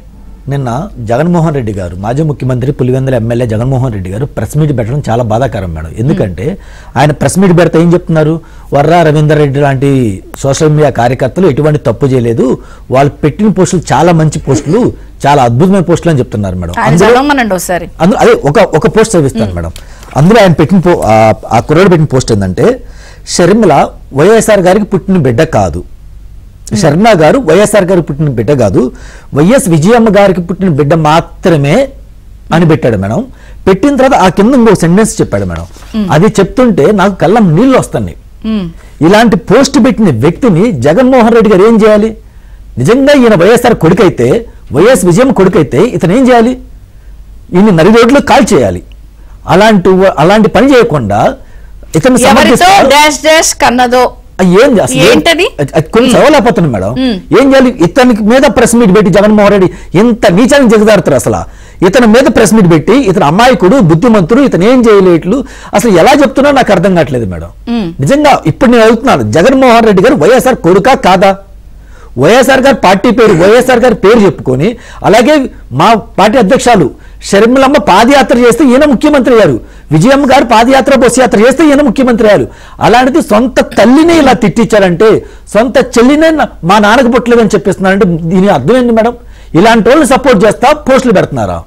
నిన్న జగన్మోహన్ రెడ్డి గారు, మాజీ ముఖ్యమంత్రి పులివెందుల ఎమ్మెల్యే జగన్మోహన్ రెడ్డి గారు ప్రెస్ మీట్ పెట్టడం చాలా బాధాకరం మేడం. ఎందుకంటే ఆయన ప్రెస్ మీట్ పెడితే ఏం చెప్తున్నారు, వర్రా రవీందర్ రెడ్డి లాంటి సోషల్ మీడియా కార్యకర్తలు ఎటువంటి తప్పు చేయలేదు, వాళ్ళు పెట్టిన పోస్టులు చాలా మంచి పోస్టులు, చాలా అద్భుతమైన పోస్టులు అని చెప్తున్నారు మేడం. అదే ఒక పోస్ట్ చదివిస్తాను మేడం. అందులో ఆయన పెట్టిన ఆ కుర్రాడు పెట్టిన పోస్ట్ ఏంటంటే, షర్మిల వైఎస్ఆర్ గారికి పుట్టిన బిడ్డ కాదు, శర్మ గారు వైఎస్ఆర్ గారికి పుట్టిన బిడ్డ కాదు, వైఎస్ విజయమ్మ గారికి పుట్టిన బిడ్డ మాత్రమే అని పెట్టాడు మేడం. పెట్టిన తర్వాత ఆ కింద ఇంకో సెంటెన్స్ చెప్పాడు మేడం. అది చెప్తుంటే నాకు కళ్ళం నీళ్ళు వస్తున్నాయి. ఇలాంటి పోస్ట్ పెట్టిన వ్యక్తిని జగన్మోహన్ రెడ్డి గారు ఏం చేయాలి? నిజంగా ఈయన వైఎస్ఆర్ కొడుకైతే, వైఎస్ విజయమ్మ కొడుకైతే ఇతను ఏం చేయాలి? ఈయన నరి రోడ్లు కాల్ చేయాలి. అలాంటి పని చేయకుండా ఇతను కన్నదో ఏంటది కొన్ని చదవలేకపోతున్నాం మేడం. ఏం చేయాలి? ఇతనికి మీద ప్రెస్ మీట్ పెట్టి జగన్మోహన్ రెడ్డి ఇంత నీచానికి దిగజారుతారు. అసలు ఇతని మీద ప్రెస్ మీట్ పెట్టి ఇతను అమాయకుడు, బుద్ధిమంతుడు, ఇతను ఏం చేయలేట్లు అసలు ఎలా చెప్తున్నా నాకు అర్థం కావట్లేదు మేడం. నిజంగా ఇప్పుడు నేను అడుగుతున్నాను, జగన్మోహన్ రెడ్డి గారు వైఎస్ఆర్ కొడుకా కాదా? వైఎస్ఆర్ గారి పార్టీ పేరు, వైఎస్ఆర్ గారి పేరు చెప్పుకొని, అలాగే మా పార్టీ అధ్యక్షులు షర్మిలమ్మ పాదయాత్ర చేస్తే ఈయన ముఖ్యమంత్రి అయ్యారు, విజయమ్మ గారు పాదయాత్ర బస్సు యాత్ర చేస్తే ఈయన ముఖ్యమంత్రి అయ్యారు. అలాంటిది సొంత తల్లిని ఇలా తిట్టించారంటే, సొంత చెల్లినే మా నాన్నకు పుట్టలేదని చెప్పిస్తున్నారంటే దీని అర్థం ఏంటి మేడం? ఇలాంటి వాళ్ళని సపోర్ట్ చేస్తా పోస్టులు పెడుతున్నారా?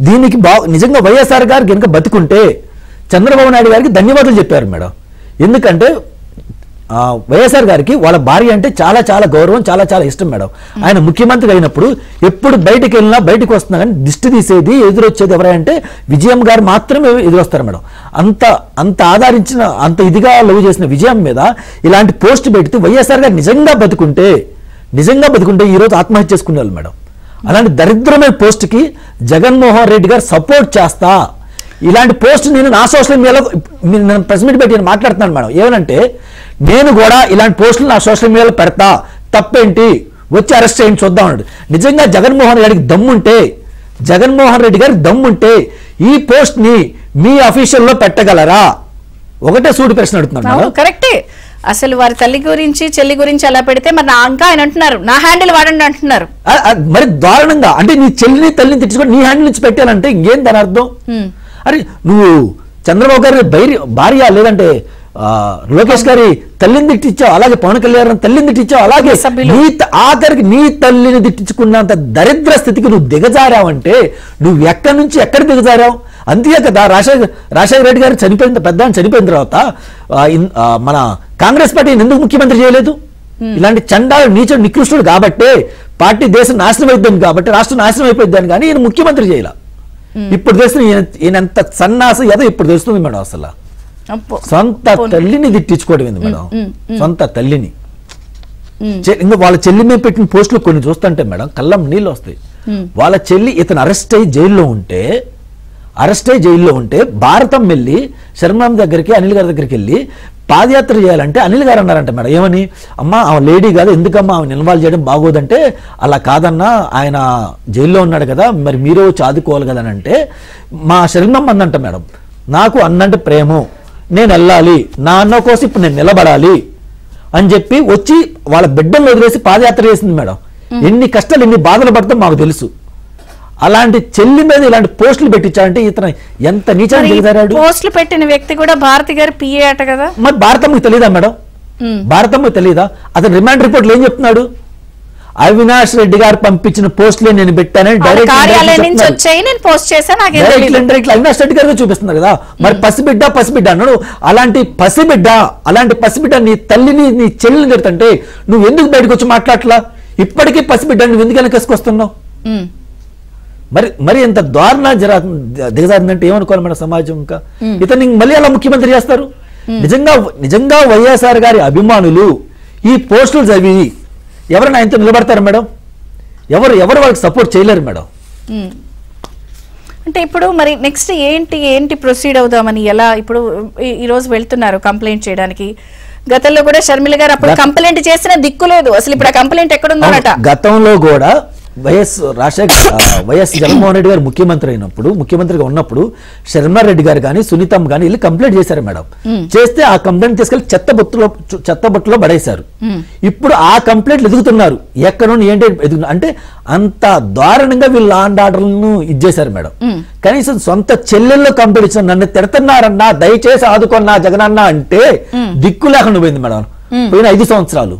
దీనికి నిజంగా వైఎస్ఆర్ గారు కనుక బతుకుంటే చంద్రబాబు నాయుడు గారికి ధన్యవాదాలు చెప్పారు మేడం. ఎందుకంటే వైఎస్ఆర్ గారికి వాళ్ళ భార్య అంటే చాలా చాలా గౌరవం, చాలా చాలా ఇష్టం మేడం. ఆయన ముఖ్యమంత్రి అయినప్పుడు ఎప్పుడు బయటకు వెళ్ళినా బయటకు వస్తున్నా కానీ దిష్టి తీసేది, ఎదురొచ్చేది ఎవరంటే విజయమ్మ గారు మాత్రమే ఎదురొస్తారు మేడం. అంత ఆదరించిన, అంత ఇదిగా లవ్ చేసిన విజయం మీద ఇలాంటి పోస్ట్ పెడితే వైఎస్ఆర్ గారు నిజంగా బతుకుంటే ఈరోజు ఆత్మహత్య చేసుకునేవాళ్ళు మేడం. అలాంటి దరిద్రమైన పోస్ట్కి జగన్మోహన్ రెడ్డి గారు సపోర్ట్ చేస్తా. ఇలాంటి పోస్ట్ నేను నా సోషల్ మీడియాలో ప్రెస్ మీట్ పెట్టి మాట్లాడుతున్నాను మేడం. ఏమనంటే, నేను కూడా ఇలాంటి పోస్టులు నా సోషల్ మీడియాలో పెడతా, తప్పేంటి, వచ్చి అరెస్ట్ చేయండి చూద్దాం అన్నాడు. నిజంగా జగన్మోహన్ రెడ్డి గారికి దమ్ముంటే ఈ పోస్ట్ ని మీ అఫీషియల్ లో పెట్టగలరా? ఒకటే సూటి ప్రశ్న అడుగుతున్నాను. కరెక్టే. అసలు వారి తల్లి గురించి, చెల్లి గురించి అలా పెడితే మరి నా అంకా ఆయన అంటున్నారు, నా హ్యాండిల్ వాడండి అంటున్నారు. మరి దారుణంగా అంటే నీ చెల్లిని తల్లిని తెచ్చుకొని నీ హ్యాండిల్ నుంచి పెట్టాలంటే ఇంకేం దాని అర్థం? అరే నువ్వు చంద్రబాబు గారి భార్య లేదంటే లోకేష్ గారి తల్లిని తిట్టించావు, అలాగే పవన్ కళ్యాణ్ తల్లిని తిట్టించావు, అలాగే ఆఖరికి నీ తల్లిని తిట్టించుకున్నంత దరిద్ర స్థితికి నువ్వు దిగజారావంటే నువ్వు ఎక్కడి నుంచి ఎక్కడ దిగజారావు? అంతే కదా, రాజశేఖర రెడ్డి గారు చనిపోయిన తర్వాత మన కాంగ్రెస్ పార్టీ ఎందుకు ముఖ్యమంత్రి చేయలేదు? ఇలాంటి చండాలు నీచుడు నికృష్టుడు కాబట్టే పార్టీ దేశం నాశనం అయిపోయింది, కాబట్టి రాష్ట్రం నాశనం అయిపోయింది కానీ ఈయన ముఖ్యమంత్రి చేయాల. ఇప్పుడు తెలుస్తుంది ఈయన ఎంత సన్నాసం ఏదో ఇప్పుడు తెలుస్తుంది మేడం. అసలు సొంత తల్లిని తిట్టించుకోవడం ఏంది మేడం? సొంత తల్లిని ఇంకా వాళ్ళ చెల్లి మీద పెట్టిన పోస్టులు కొన్ని చూస్తుంటే మేడం కళ్ళం నీళ్ళు వస్తాయి. వాళ్ళ చెల్లి ఇతను అరెస్ట్ అయ్యి జైల్లో ఉంటే భారతం వెళ్ళి శర్మం దగ్గరికి, అనిల్ గారి దగ్గరికి వెళ్ళి పాదయాత్ర చేయాలంటే అనిల్ గారు అన్నారంట మేడం, ఏమని, అమ్మా ఆమె లేడీ కాదు, ఎందుకమ్మా ఆమె ఇన్వాల్వ్ చేయడం బాగోదంటే, అలా కాదన్నా ఆయన జైల్లో ఉన్నాడు కదా, మరి మీరే వచ్చి ఆదుకోవాలి కదా అని అంటే మా శర్మమ్మ అందంట మేడం, నాకు అన్నంటే ప్రేమ, నేను వెళ్ళాలి, నా అన్న కోసం ఇప్పుడు నేను నిలబడాలి అని చెప్పి వచ్చి వాళ్ళ బిడ్డలను వదిలేసి పాదయాత్ర చేసింది మేడం. ఎన్ని కష్టాలు ఎన్ని బాధలు పడతాం మాకు తెలుసు. అలాంటి చెల్లి మీద ఇలాంటి పోస్టులు పెట్టించాలంటే ఇతను ఎంత నీచాన్ని దిగజారాడు. పోస్టులు పెట్టిన వ్యక్తి కూడా భారతి గారి పిఏ అట కదా. మరి భారతమ్మకి తెలియదా మేడం? భారతమ్మకి తెలియదా? అతను రిమాండ్ రిపోర్ట్లు ఏం చెప్తున్నాడు? అవినాష్ రెడ్డి గారు పంపించిన పోస్టులే నేను పెట్టానని డైరెక్ట్ అవినాష్ రెడ్డి గారికి చూపిస్తున్నారు కదా. మరి పసిబిడ్డ అన్నాడు. అలాంటి పసిబిడ్డ నీ తల్లిని నీ చెల్లిని తిడుతుంటే నువ్వు ఎందుకు బయటకు వచ్చి మాట్లాడలా? ఇప్పటికీ పసిబిడ్డ నువ్వు ఎందుకు వెనకేసుకొస్తున్నావు? మరి ఎంత దారుణ దిగజారిందంటే ఏమనుకోవాలి మన సమాజం? ఇంకా ఇతన్ని మళ్ళీ అలా ముఖ్యమంత్రి చేస్తారు. నిజంగా వైఎస్ఆర్ గారి అభిమానులు ఈ పోస్టులు చదివి ఎవరైనా ఆయనతో నిలబడతారు మేడం? ఎవరు వాళ్ళకి సపోర్ట్ చేయలేరు మేడం. అంటే ఇప్పుడు మరి నెక్స్ట్ ఏంటి ప్రొసీడ్ అవుదామని ఎలా ఇప్పుడు ఈ రోజు వెళ్తున్నారు కంప్లైంట్ చేయడానికి? గతంలో కూడా షర్మిల గారు అప్పుడు కంప్లైంట్ చేసిన దిక్కు లేదు, అసలు ఇప్పుడు ఆ కంప్లైంట్ ఎక్కడుందోనట. గతంలో కూడా వైఎస్ జగన్మోహన్ రెడ్డి గారు ముఖ్యమంత్రిగా ఉన్నప్పుడు శర్మారెడ్డి గారు కానీ సునీతమ్మ కానీ వెళ్ళి కంప్లైంట్ చేశారు మేడం. చేస్తే ఆ కంప్లైంట్ తీసుకెళ్లి చెత్తబుట్టలో పడేశారు. ఇప్పుడు ఆ కంప్లైంట్లు ఎదుగుతున్నారు. ఎక్కడ నుండి ఏంటి ఎదుగుతున్నారు అంటే అంత దారుణంగా వీళ్ళు లా అండ్ ఆర్డర్లను ఇచ్చేశారు మేడం. కనీసం సొంత చెల్లెల్లో కంప్లైంట్ ఇచ్చిన నన్ను తిడుతున్నారన్నా దయచేసి ఆదుకున్నా జగనన్న అంటే దిక్కు లేకుండా పోయింది మేడం పోయిన 5 సంవత్సరాలు.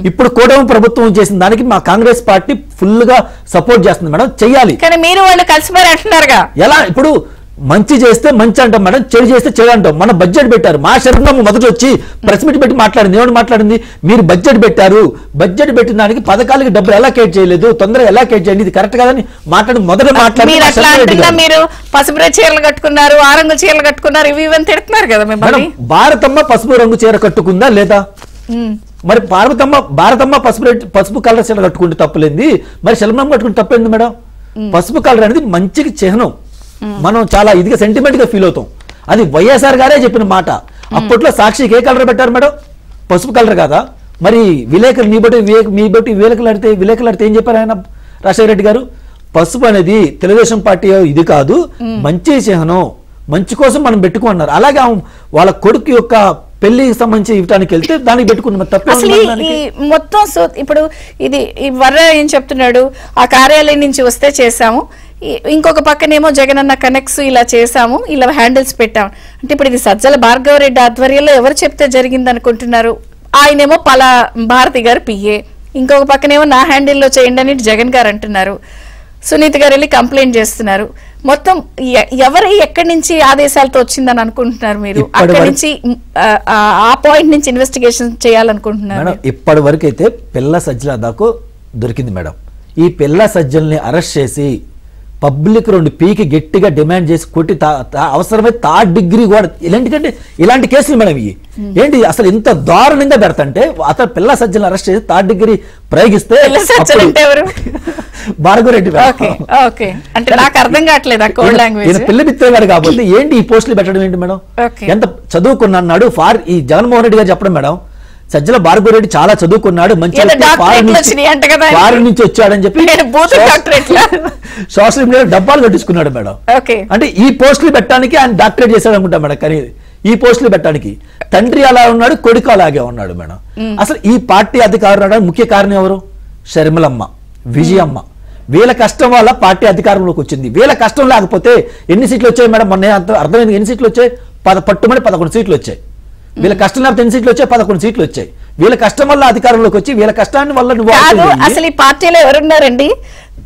ఇప్పుడు కూటమి ప్రభుత్వం చేసిన దానికి మా కాంగ్రెస్ పార్టీ ఫుల్ గా సపోర్ట్ చేస్తుంది మేడం. చెయ్యాలి. కానీ మీరు వాళ్ళు కలిసిపోయి అంటున్నారుగా. ఎలా ఇప్పుడు మంచి చేస్తే మంచి అంటాం మేడం, చెడు చేస్తే చెడు అంటాం. మన బడ్జెట్ పెట్టారు. మా శరణమ్మ మొదటి వచ్చి ప్రెస్ మీట్ పెట్టి మాట్లాడింది. ఏమని మాట్లాడింది? మీరు బడ్జెట్ పెట్టారు, బడ్జెట్ పెట్టిన దానికి పథకాలకి డబ్బులు ఎలాకేట్ చేయలేదు, తొందరగా ఎలాకేట్ చేయండి, ఇది కరెక్ట్ కాదని మొదట మాట్లాడి మీరు పసుపు చీరలు కట్టుకున్నారు, ఆరంగు చీరలు కట్టుకున్నారు, ఇవి ఇవన్నీ తిడుతున్నారు కదా మేడం. భారతమ్మ పసుపు రంగు చీర కట్టుకుందా లేదా? మరి భారతమ్మ పసుపు కలర్ చీర కట్టుకుంటే తప్పులేంది, మరి శల్మమ్మ కట్టుకుంటే తప్పేంది మేడం? పసుపు కలర్ అనేది మంచికి చిహ్నం. మనం చాలా ఇదిగా సెంటిమెంట్ గా ఫీల్ అవుతాం. అది వైఎస్ఆర్ గారే చెప్పిన మాట. అప్పట్లో సాక్షికి ఏ కలర్ పెట్టారు మేడం? పసుపు కలర్ కాదా? మరి విలేకరు మీ బట్టి విలేకరులు ఏం చెప్పారు ఆయన రాజశేఖర రెడ్డి గారు? పసుపు అనేది తెలుగుదేశం పార్టీ ఇది కాదు, మంచి చిహ్నం, మంచి కోసం మనం పెట్టుకున్నారు. అలాగే వాళ్ళ కొడుకు యొక్క పెళ్లికి సంబంధించి ఇవ్వడానికి వెళ్తే దానికి పెట్టుకున్న తప్ప మొత్తం. ఇప్పుడు ఇది వర్ర ఏం చెప్తున్నాడు, ఆ కార్యాలయం నుంచి వస్తే చేశాము, ఇంకొక పక్కనేమో జగనన్న కనెక్ట్స్ ఇలా చేశాము, ఇలా హ్యాండిల్స్ పెట్టాము అంటే ఇప్పుడు ఇది సజ్జల భార్గవరెడ్డి ఆధ్వర్యంలో ఎవరు చెప్తే జరిగింది అనుకుంటున్నారు? ఆయనేమో భారతి గారు పిఏ, ఇంకొక పక్కనేమో నా హ్యాండిల్లో చేయండి అని జగన్ గారు అంటున్నారు, సునీత గారు వెళ్ళి కంప్లైంట్ చేస్తున్నారు. మొత్తం ఎవరు ఎక్కడి నుంచి ఆదేశాలతో వచ్చిందని అనుకుంటున్నారు మీరు? అక్కడి నుంచి ఆ పాయింట్ నుంచి ఇన్వెస్టిగేషన్ చేయాలనుకుంటున్నారు? ఇప్పటి వరకు అయితే పిల్ల సజ్జల దాకా దొరికింది మేడం. ఈ పిల్ల సజ్జల్ని అరెస్ట్ చేసి పబ్లిక్ 2 పీకి గట్టిగా డిమాండ్ చేసి కొట్టి అవసరమైతే 3rd డిగ్రీ కూడా ఇలాంటి కేసులు మేడం. ఇవి ఏంటి అసలు ఇంత దారుణంగా పెడతంటే అతను పిల్ల సజ్జలను అరెస్ట్ చేసి 3rd డిగ్రీ ప్రయోగిస్తే భార్గవరెడ్డి పిల్ల మిత్రగాడు కాబట్టి ఏంటి ఈ పోస్టులు పెట్టడం ఏంటి మేడం? ఎంత చదువుకున్నాడు ఈ జగన్మోహన్ రెడ్డి గారు చెప్పడం మేడం, సజ్జల భార్గవరెడ్డి చాలా చదువుకున్నాడు, మంచి ఫారెన్ నుంచి వచ్చాడని చెప్పి సోషల్ మీడియా డబ్బాలు కట్టించుకున్నాడు మేడం. అంటే ఈ పోస్టులు పెట్టడానికి ఆయన డాక్టరేట్ చేశాడు అనుకుంటా మేడం. కానీ ఈ పోస్టులు పెట్టడానికి తండ్రి అలా ఉన్నాడు, కొడుకు అలాగే ఉన్నాడు మేడం. అసలు ఈ పార్టీ అధికారులు ముఖ్య కారణం ఎవరు? షర్మిలమ్మ, విజయమ్మ. వీళ్ళ కష్టం వల్ల పార్టీ అధికారంలోకి వచ్చింది. వీళ్ళ కష్టం లేకపోతే ఎన్ని సీట్లు వచ్చాయి మేడం? మొన్న అర్థమైంది. ఎన్ని సీట్లు వచ్చాయి? పట్టుమని 11 సీట్లు వచ్చాయి. వీళ్ళ కష్టం లేకపోతే 10 సీట్లు వచ్చాయి, 11 సీట్లు వచ్చాయి. వీళ్ళ కష్టం వల్ల అధికారంలోకి వచ్చి వీళ్ళ కష్టాన్ని వల్ల అసలు ఈ పార్టీలో ఎవరున్నారండి?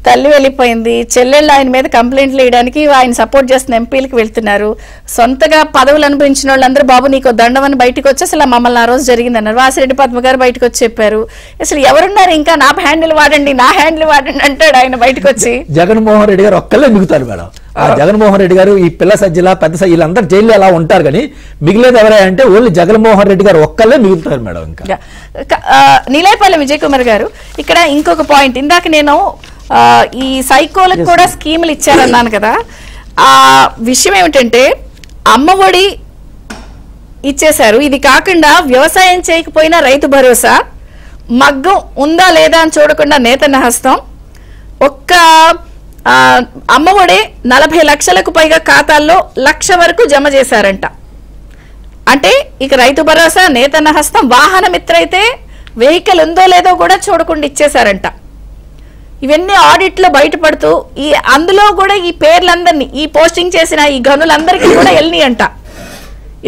తల్లి వెళ్ళిపోయింది, చెల్లెళ్ళు ఆయన మీద కంప్లైంట్లు వేయడానికి ఆయన సపోర్ట్ చేస్తున్న ఎంపీలకు వెళ్తున్నారు. సొంతగా పదవులు అనుభవించిన వాళ్ళందరూ బాబు నీకు దండమని బయటకు వచ్చి అసలు మమ్మల్ని ఆ రోజు జరిగిందన్నారు. వాసిరెడ్డి పద్మ గారు బయటకు వచ్చి చెప్పారు. అసలు ఎవరున్నారు ఇంకా? నా హ్యాండిల్ వాడండి, నా హ్యాండిల్ వాడండి అంటాడు ఆయన బయటకు వచ్చి. జగన్మోహన్ రెడ్డి గారు ఒక్కళ్ళే మిగుతారు మేడం. ఆ జగన్మోహన్ రెడ్డి గారు, ఈ పిల్ల సజ్జల పెద్ద వీళ్ళందరూ జైల్లో ఎలా ఉంటారు, కానీ మిగిలేదు ఎవరంటే ఓన్లీ జగన్మోహన్ రెడ్డి గారు ఒక్కళ్ళే మిగులుతారు మేడం. ఇంకా నీలేపల్లి విజయ్ కుమార్ గారు, ఇక్కడ ఇంకొక పాయింట్, ఇందాక నేను ఈ సైకోలకు కూడా స్కీములు ఇచ్చారన్నాను కదా, ఆ విషయం ఏమిటంటే అమ్మఒడి ఇచ్చేశారు. ఇది కాకుండా వ్యవసాయం చేయకపోయినా రైతు భరోసా, మగ్గం ఉందా లేదా అని చూడకుండా నేతన్న హస్తం, ఒక్క అమ్మఒడి 40 లక్షలకు పైగా ఖాతాల్లో 1 లక్ష వరకు జమ చేశారంట. అంటే ఇక రైతు భరోసా, నేతన్న హస్తం, వాహన మిత్ర అయితే వెహికల్ ఉందో లేదో కూడా చూడకుండా ఇచ్చేశారంట. ఇవన్నీ ఆడిట్ లో బయటపడుతూ అందులో కూడా ఈ పేర్లందరినీ, ఈ పోస్టింగ్ చేసిన ఈ గనులందరికీ కూడా వెళ్ళి అంట.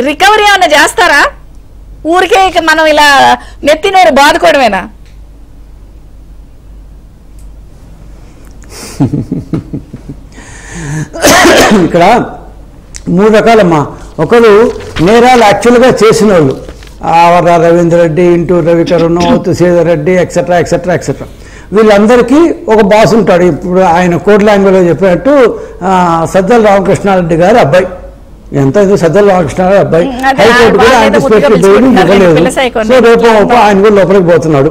రికవరీ ఏమన్నా చేస్తారా? ఊరికే ఇక మనం ఇలా నెత్తినోరు బాదుకోవడమేనా? ఇక్కడ 3 రకాలమ్మా. ఒకరు నేరాలు యాక్చువల్గా చేసిన వాళ్ళు, ఆవర రవీంద్ర రెడ్డి, ఇంటూ రవికరుణ్, తుసేదర్ రెడ్డి, ఎక్సెట్రా ఎక్సెట్రా ఎక్సెట్రా. వీళ్ళందరికీ ఒక బాస్ ఉంటాడు. ఇప్పుడు ఆయన కోడ్ లాంగ్వేజ్లో చెప్పినట్టు సజ్జల రామకృష్ణారెడ్డి గారి అబ్బాయి ఎంత సజ్జల రామకృష్ణారావు అబ్బాయి అదే, హైకోర్టు కూడా వాళ్ళేదో యాంటిసిపేటరీ ముద్దుగా బెయిల్ ఇవ్వలేదు. పిల్లసాయి సో రేపు ఆయన కూడా లోపలికి పోతున్నాడు.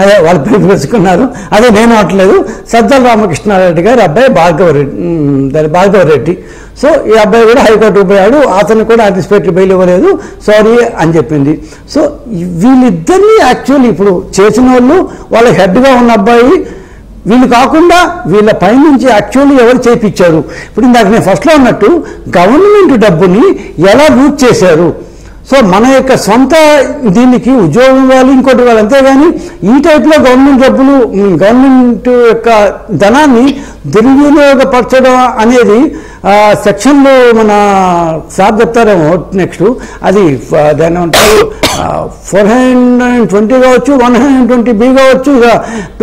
అదే వాళ్ళు పిలుచుకున్నారు. అదే నేను అనట్లేదు. సజ్జల రామకృష్ణారెడ్డి గారి అబ్బాయి భార్గవరెడ్డి. సో ఈ అబ్బాయి కూడా హైకోర్టుకు పోయాడు. అతను కూడా యాంటిసిపేటరీ బెయిల్ ఇవ్వలేదు, సారీ అని చెప్పింది. సో వీళ్ళిద్దరినీ యాక్చువల్లీ ఇప్పుడు చేసిన వాళ్ళు వాళ్ళ హెడ్గా ఉన్న అబ్బాయి, వీళ్ళు కాకుండా వీళ్ళ పైనుంచి యాక్చువల్లీ ఎవరు చేయించారు? ఇప్పుడు ఇందాక నేను ఫస్ట్లో అన్నట్టు గవర్నమెంట్ డబ్బుని ఎలా లూట్ చేశారు? సో మన యొక్క సొంత దీనికి ఉద్యోగం ఇవ్వాలి, ఇంకోటి ఇవ్వాలి, అంతేగాని ఈ టైప్లో గవర్నమెంట్ డబ్బులు గవర్నమెంట్ యొక్క ధనాన్ని దుర్వినియోగపరచడం అనేది సెక్షన్లో మన సార్ చెప్తారేమో నెక్స్ట్, అది దాన్ని ఏమంటారు 420 కావచ్చు, 120B కావచ్చు.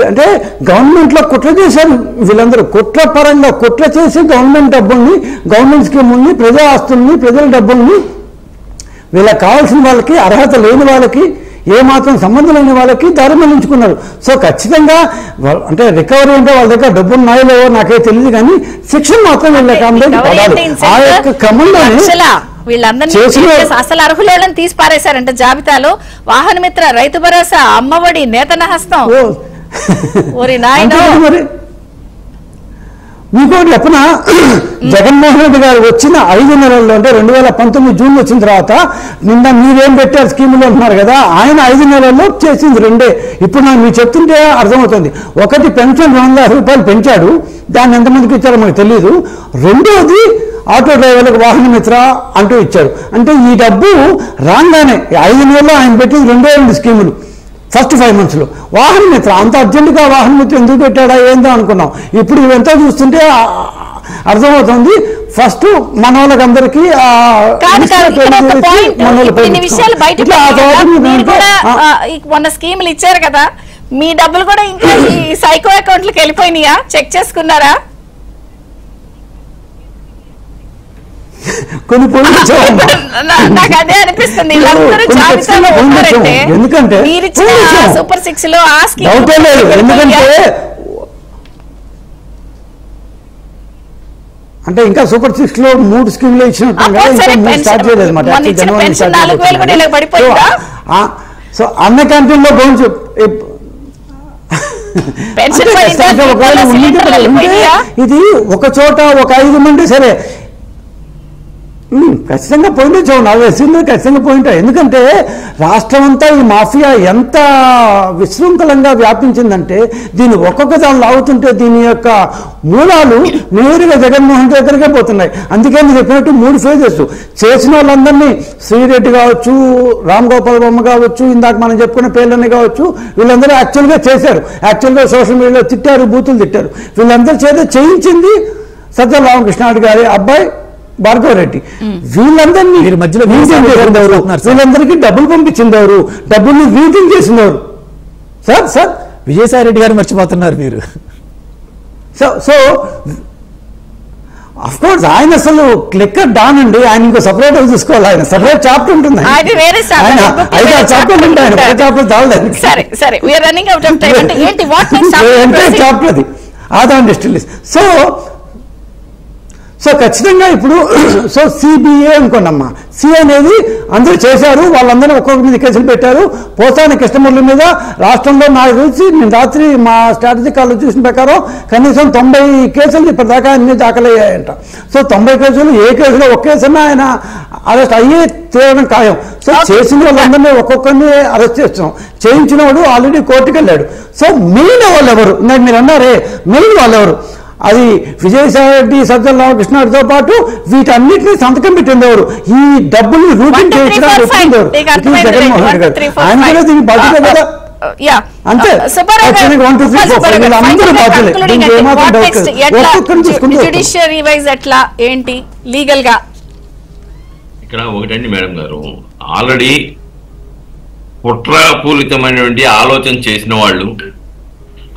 అంటే గవర్నమెంట్లో కుట్ర చేశారు వీళ్ళందరూ. కుట్ర పరంగా కుట్ర చేసి గవర్నమెంట్ డబ్బుల్ని, గవర్నమెంట్ స్కీముల్ని, ప్రజా ఆస్తుల్ని, ప్రజల డబ్బుల్ని వీళ్ళకి కావాల్సిన వాళ్ళకి, అర్హత లేని వాళ్ళకి, ఏమాత్రం సంబంధం లేని వాళ్ళకి దారి మళ్లించుకున్నారు. సో ఖచ్చితంగా అంటే రికవరీ అంటే వాళ్ళ దగ్గర డబ్బులు ఉన్నాయో లేవో నాకే తెలియదు, కానీ శిక్షణ మాత్రం వీళ్ళకి అందరికీ పడాలి. ఆ యొక్క క్రమంలోనే అసలు అర్హులను తీసి పారేశారంట జాబితాలో. వాహన మిత్ర, రైతు భరోసా, అమ్మఒడి, నేతన హస్తం. మరి మీకోటి చెప్పిన, జగన్మోహన్ రెడ్డి గారు వచ్చిన 5 నెలల్లో, అంటే 2019 జూన్ వచ్చిన తర్వాత నిన్న మీరేం పెట్టారు స్కీములు అంటున్నారు కదా, ఆయన 5 నెలల్లో చేసింది 2. ఇప్పుడు నాకు మీరు చెప్తుంటే అర్థమవుతుంది. ఒకటి పెన్షన్ 200 రూపాయలు పెంచాడు, దాన్ని ఎంతమందికి ఇచ్చారో మాకు తెలియదు. రెండోది ఆటో డ్రైవర్లకు వాహన మిత్ర అంటూ ఇచ్చారు. అంటే ఈ డబ్బు రాగానే 5 నెలల్లో ఆయన పెట్టింది 2 స్కీములు ఫస్ట్ 5 monthsలో. వాహన మిత్ర అంత అర్జెంటుగా వాహన మిత్ర ఎందుకు పెట్టాడా ఏందో అనుకున్నాం. ఇప్పుడు ఇవంతా చూస్తుంటే అర్థమవుతుంది. ఫస్ట్ మన వాళ్ళకందరికీ మొన్న స్కీములు ఇచ్చారు కదా, మీ డబ్బులు కూడా ఇంకా ఈ సైకో అకౌంట్లకు వెళ్ళిపోయినాయా? చెక్ చేసుకున్నారా? కొన్ని నాకు అదే అనిపిస్తుంది. ఎందుకంటే సూపర్ 6 లో ఆ స్కీమ్, ఎందుకంటే అంటే ఇంకా సూపర్ 6 లో 3 స్కీమ్లు ఇచ్చినట్టు స్టార్ట్ చేయలేదు అన్నమాట. సో అన్న క్యాంటీన్ లో భోజనం ఇది ఒక చోట ఒక 5 మంది సరే ఖచ్చితంగా పోయింటే చూడండి, అది వేసింది ఖచ్చితంగా పోయింటా. ఎందుకంటే రాష్ట్రం అంతా ఈ మాఫియా ఎంత విశృంఖలంగా వ్యాపించిందంటే, దీన్ని ఒక్కొక్క దాన్ని లాగుతుంటే దీని యొక్క మూలాలు నేరుగా జగన్మోహన్ రెడ్డి దగ్గరికే పోతున్నాయి. అందుకే మీరు చెప్పినట్టు 3 phases చేసిన వాళ్ళందరినీ, శ్రీరెడ్డి కావచ్చు, రామ్ గోపాల్ బొమ్మ కావచ్చు, ఇందాక మనం చెప్పుకున్న పేర్లన్నీ కావచ్చు, వీళ్ళందరూ యాక్చువల్గా చేశారు. యాక్చువల్గా సోషల్ మీడియాలో తిట్టారు, బూతులు తిట్టారు. వీళ్ళందరూ చేత చేయించింది సజ్జల రామకృష్ణారెడ్డి గారి అబ్బాయి భార్గవరెడ్డి. వీళ్ళందరినీ మధ్యలో వీళ్ళందరికీ డబ్బులు పంపించిందెవరు? డబ్బుల్ని రీడింగ్ చేసిందెవరు? సార్ విజయసాయి రెడ్డి గారు మర్చిపోతున్నారు మీరు. సో అఫ్ కోర్స్ ఆయన అసలు క్లిక్కర్ డాన్ అండి. ఆయన ఇంకో సపరేట్ చూసుకోవాలి. ఆయన సపరేట్ చాప్టర్ ఉంటుంది. ఆయన 5-6 చాప్టర్లు ఉంటాయి. ఆయన చాప్టర్ చాలదు. చాప్టర్ అది ఆదాయం డిస్టిల్. సో ఖచ్చితంగా ఇప్పుడు సో సిబిఐ అనుకోండమ్మా, సి అనేది అందరూ చేశారు, వాళ్ళందరూ ఒక్కొక్క మీద కేసులు పెట్టారు. పోసాని కస్టమర్ల మీద రాష్ట్రంలో నాకు తెలిసి నేను రాత్రి మా స్ట్రాటజీ కాల్ చూసిన ప్రకారం కనీసం 90 కేసులు ఇప్పటిదాకా అన్ని దాఖలయ్యాయంట. సో 90 కేసులు ఏ కేసులో ఒక కేసున్నా ఆయన అరెస్ట్ అయ్యే తీరడం ఖాయం. సో చేసిన వాళ్ళందరినీ ఒక్కొక్కరిని అరెస్ట్ చేస్తున్నాం. చేయించిన వాడు ఆల్రెడీ కోర్టుకు వెళ్ళాడు. సో మెయిన్ వాళ్ళు ఎవరు? ఇందాక మీరు అన్నారే మెయిన్ వాళ్ళు ఎవరు? అది విజయసాయి రెడ్డి, సజ్జల రామకృష్ణారెడ్డితో పాటు వీటన్నిటిని సంతకం పెట్టింది ఎవరు? ఈ డబ్బులు రూటింగ్ చేయించడానికి వచ్చింది ఎవరు? జగన్మోహన్ రెడ్డి గారు. ఆయన కూడా దీనికి బాధ్యత కదా. అంతే. వీళ్ళందరూ బాధ్యత. ఇక్కడ ఒకటండి మేడం గారు, ఆల్రెడీ కుట్రపూరితమైనటువంటి ఆలోచన చేసిన వాళ్ళు,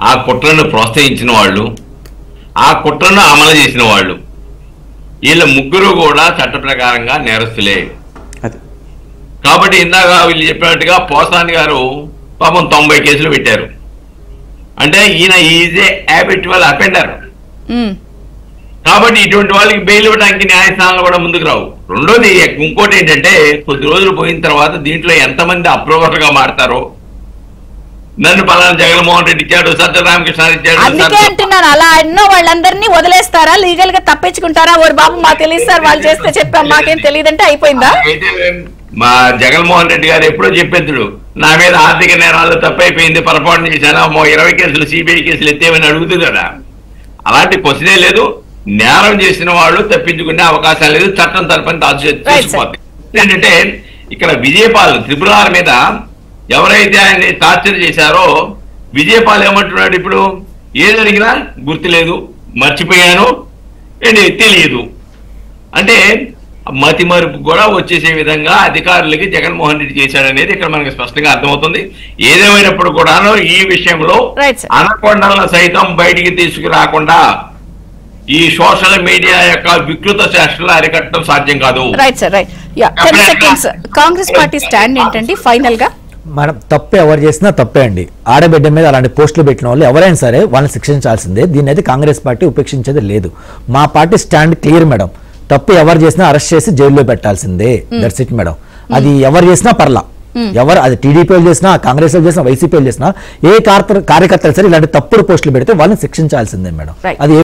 ఆ కుట్రను ప్రోత్సహించిన వాళ్ళు, ఆ కుట్రను అమలు చేసిన వాళ్ళు, వీళ్ళ ముగ్గురు కూడా చట్ట ప్రకారంగా నేరస్తులే. కాబట్టి ఇందాక వీళ్ళు చెప్పినట్టుగా పోసాని గారు పాపం 90 కేసులు పెట్టారు. అంటే ఈయన ఈజ్ ఏ హ్యాబిచువల్ అఫెండర్. కాబట్టి ఇటువంటి వాళ్ళకి బెయిల్ ఇవ్వడానికి న్యాయస్థానాలు కూడా ముందుకు రావు. రెండోది ఇంకోటి ఏంటంటే, కొద్ది రోజులు పోయిన తర్వాత దీంట్లో ఎంతమంది అప్రూవర్ గా మారతారో, నన్ను పలానా జగన్మోహన్ రెడ్డి ఇచ్చాడు, సజ్జల రామకృష్ణ ఇచ్చాడు, అందుకే అంటున్నాను, అలా అన్నో వాళ్ళందరినీ వదిలేస్తారా, లీగల్ గా తప్పించుకుంటారా? ఓరి బాబు మాకు తెలియదు సార్, వాళ్ళు చేస్తే చెప్పాం, మాకేం తెలియదంటే అయిపోయిందా? మా జగన్మోహన్ రెడ్డి గారు ఎప్పుడో చెప్పేద్దుడు, నా మీద ఆర్థిక నేరాలు తప్పైపోయింది, పొరపాటు చేశాను, 20 కేసులు సిబిఐ కేసులు ఎత్తేమని అడుగుతుంది కదా. అలాంటి క్వశ్చనే లేదు. నేరం చేసిన వాళ్ళు తప్పించుకునే అవకాశం లేదు, చట్టం తరపున దాచిపోతుంది. ఏంటంటే ఇక్కడ విజయపాల్ త్రిపురార్ మీద ఎవరైతే ఆయన్ని టార్చర్ చేశారో, విజయపాల్ ఏమంటున్నాడు ఇప్పుడు, ఏది అడిగినా గుర్తులేదు, మర్చిపోయాను, తెలియదు అంటే మతి మరుపు కూడా వచ్చేసే విధంగా అధికారులకి జగన్మోహన్ రెడ్డి చేశాడనేది ఇక్కడ మనకి స్పష్టంగా అర్థమవుతుంది. ఏదేమైనప్పుడు కూడాను ఈ విషయంలో అనకొండలను సైతం బయటికి తీసుకురాకుండా ఈ సోషల్ మీడియా యొక్క వికృత చేష్టలు అరికట్టడం సాధ్యం కాదు. Right sir, right. 10 seconds Congress party stand ఏంటండి ఫైనల్ గా? మనం తప్పు ఎవరు చేసినా తప్పే అండి. ఆడబిడ్డ మీద అలాంటి పోస్టులు పెట్టిన వాళ్ళు ఎవరైనా సరే వాళ్ళని శిక్షించాల్సిందే. దీన్ని అయితే కాంగ్రెస్ పార్టీ ఉపేక్షించేది లేదు. మా పార్టీ స్టాండ్ క్లియర్ మేడం. తప్పు ఎవరు చేసినా అరెస్ట్ చేసి జైల్లో పెట్టాల్సిందే. That's it madam. అది ఎవరు చేసినా పర్లా, ఎవరు అది టీడీపీ చేసినా, కాంగ్రెస్ చేసినా, వైసీపీ చేసినా, ఏ కార్యకర్తలు సరే ఇలాంటి తప్పుడు పోస్టులు పెడితే వాళ్ళని శిక్షించాల్సిందే మేడం. అది